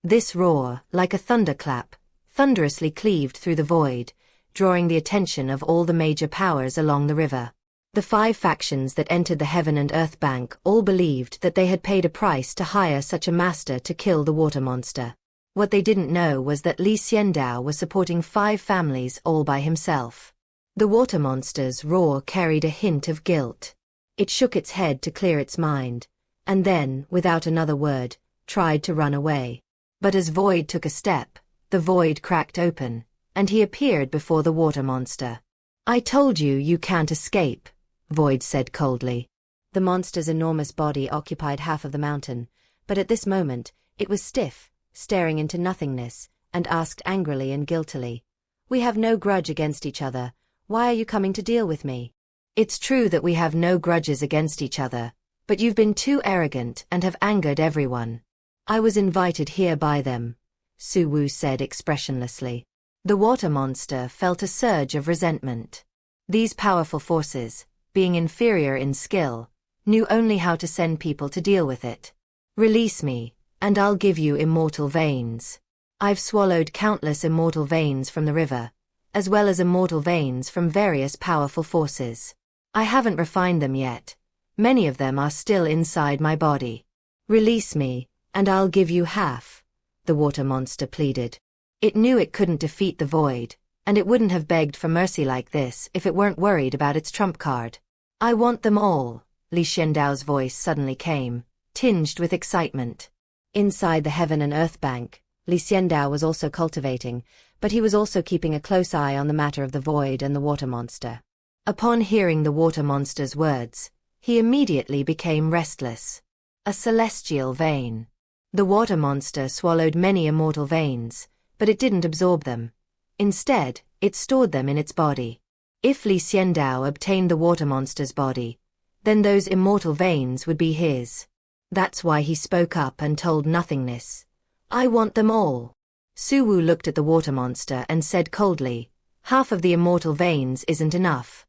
[SPEAKER 1] This roar, like a thunderclap, thunderously cleaved through the Void, drawing the attention of all the major powers along the river. The 5 factions that entered the Heaven and Earth Bank all believed that they had paid a price to hire such a master to kill the water monster. What they didn't know was that Xiandao was supporting 5 families all by himself. The water monster's roar carried a hint of guilt. It shook its head to clear its mind, and then, without another word, tried to run away. But as Void took a step, the Void cracked open, and he appeared before the water monster. "I told you you can't escape," Void said coldly. The monster's enormous body occupied half of the mountain, but at this moment, it was stiff, staring into nothingness, and asked angrily and guiltily, "We have no grudge against each other. Why are you coming to deal with me?" "It's true that we have no grudges against each other, but you've been too arrogant and have angered everyone. I was invited here by them," Suwu said expressionlessly. The water monster felt a surge of resentment. These powerful forces, being inferior in skill, knew only how to send people to deal with it. "Release me, and I'll give you immortal veins. I've swallowed countless immortal veins from the river, as well as immortal veins from various powerful forces. I haven't refined them yet. Many of them are still inside my body. Release me, and I'll give you half," the water monster pleaded. It knew it couldn't defeat the Void, and it wouldn't have begged for mercy like this if it weren't worried about its trump card. I want them all, Xiandao's voice suddenly came, tinged with excitement. Inside the Heaven and Earth Bank, Xiandao was also cultivating, but he was also keeping a close eye on the matter of the void and the water monster. Upon hearing the water monster's words, he immediately became restless. A celestial vein. The water monster swallowed many immortal veins, but it didn't absorb them. Instead, it stored them in its body. If Xiandao obtained the water monster's body, then those immortal veins would be his. That's why he spoke up and told nothingness. I want them all. Suwu looked at the water monster and said coldly, half of the immortal veins isn't enough.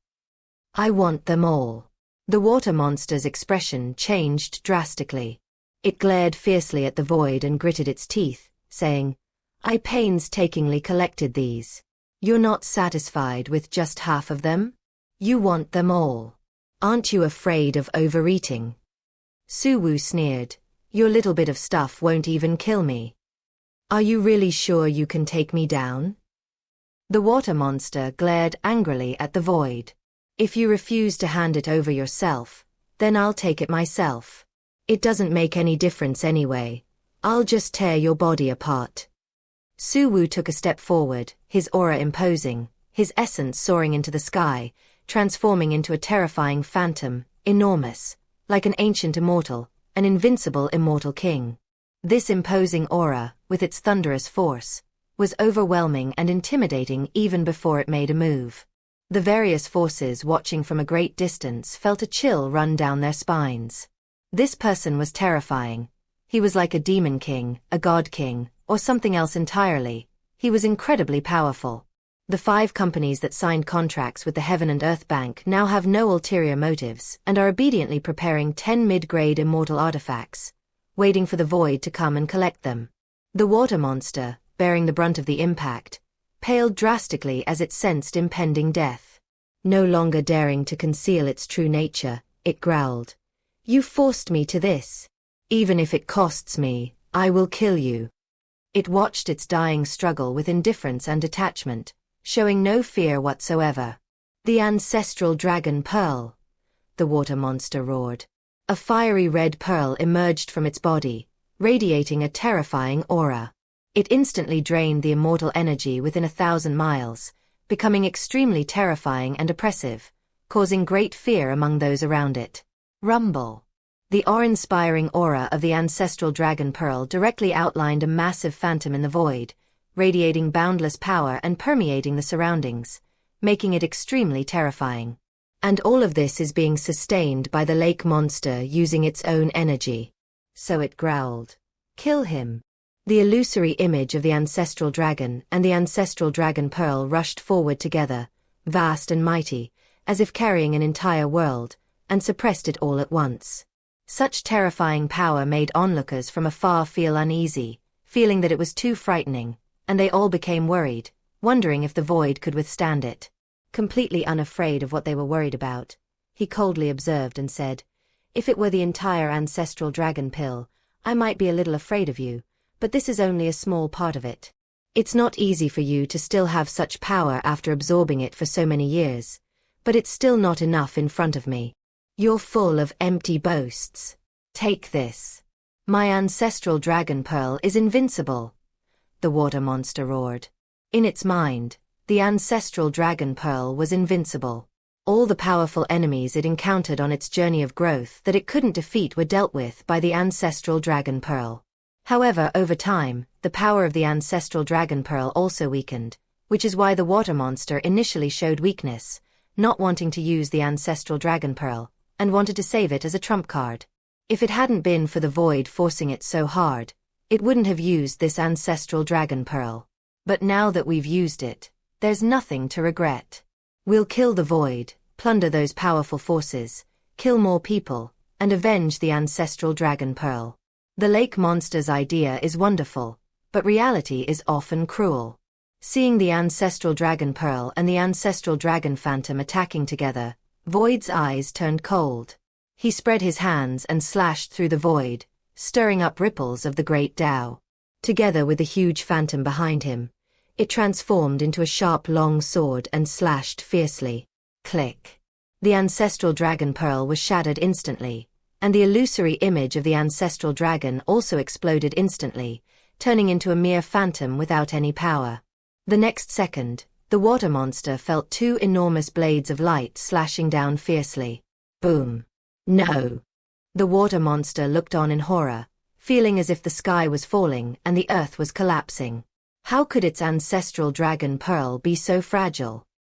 [SPEAKER 1] I want them all. The water monster's expression changed drastically. It glared fiercely at the void and gritted its teeth, saying, I painstakingly collected these. You're not satisfied with just half of them? You want them all. Aren't you afraid of overeating? Suwu sneered, your little bit of stuff won't even kill me. Are you really sure you can take me down? The water monster glared angrily at the void. If you refuse to hand it over yourself, then I'll take it myself. It doesn't make any difference anyway. I'll just tear your body apart. Suwu took a step forward, his aura imposing, his essence soaring into the sky, transforming into a terrifying phantom, enormous, like an ancient immortal, an invincible immortal king. This imposing aura, with its thunderous force, was overwhelming and intimidating even before it made a move. The various forces watching from a great distance felt a chill run down their spines. This person was terrifying. He was like a demon king, a god king, or something else entirely. He was incredibly powerful. The 5 companies that signed contracts with the Heaven and Earth Bank now have no ulterior motives and are obediently preparing 10 mid-grade immortal artifacts, waiting for the void to come and collect them. The water monster, bearing the brunt of the impact, paled drastically as it sensed impending death. No longer daring to conceal its true nature, it growled. You forced me to this. Even if it costs me, I will kill you. It watched its dying struggle with indifference and detachment, showing no fear whatsoever. The ancestral dragon pearl, the water monster roared. A fiery red pearl emerged from its body, radiating a terrifying aura. It instantly drained the immortal energy within 1,000 miles, becoming extremely terrifying and oppressive, causing great fear among those around it. Rumble. The awe-inspiring aura of the ancestral dragon pearl directly outlined a massive phantom in the void, radiating boundless power and permeating the surroundings, making it extremely terrifying. And all of this is being sustained by the lake monster using its own energy. So it growled. Kill him. The illusory image of the ancestral dragon and the ancestral dragon pearl rushed forward together, vast and mighty, as if carrying an entire world, and suppressed it all at once. Such terrifying power made onlookers from afar feel uneasy, feeling that it was too frightening, and they all became worried, wondering if the void could withstand it. Completely unafraid of what they were worried about, he coldly observed and said, If it were the entire ancestral dragon pill, I might be a little afraid of you, but this is only a small part of it. It's not easy for you to still have such power after absorbing it for so many years, but it's still not enough in front of me. You're full of empty boasts. Take this. My ancestral dragon pearl is invincible. The water monster roared. In its mind, the ancestral dragon pearl was invincible. All the powerful enemies it encountered on its journey of growth that it couldn't defeat were dealt with by the ancestral dragon pearl. However, over time, the power of the ancestral dragon pearl also weakened, which is why the water monster initially showed weakness, not wanting to use the ancestral dragon pearl, and wanted to save it as a trump card. If it hadn't been for the void forcing it so hard, it wouldn't have used this ancestral dragon pearl. But now that we've used it, there's nothing to regret. We'll kill the void, plunder those powerful forces, kill more people, and avenge the ancestral dragon pearl. The lake monster's idea is wonderful, but reality is often cruel. Seeing the ancestral dragon pearl and the ancestral dragon phantom attacking together, Void's eyes turned cold. He spread his hands and slashed through the void, stirring up ripples of the great Tao. Together with the huge phantom behind him, it transformed into a sharp long sword and slashed fiercely. Click. The ancestral dragon pearl was shattered instantly, and the illusory image of the ancestral dragon also exploded instantly, turning into a mere phantom without any power. The next second, the water monster felt two enormous blades of light slashing down fiercely. Boom. No. The water monster looked on in horror, feeling as if the sky was falling and the earth was collapsing. How could its ancestral dragon pearl be so fragile?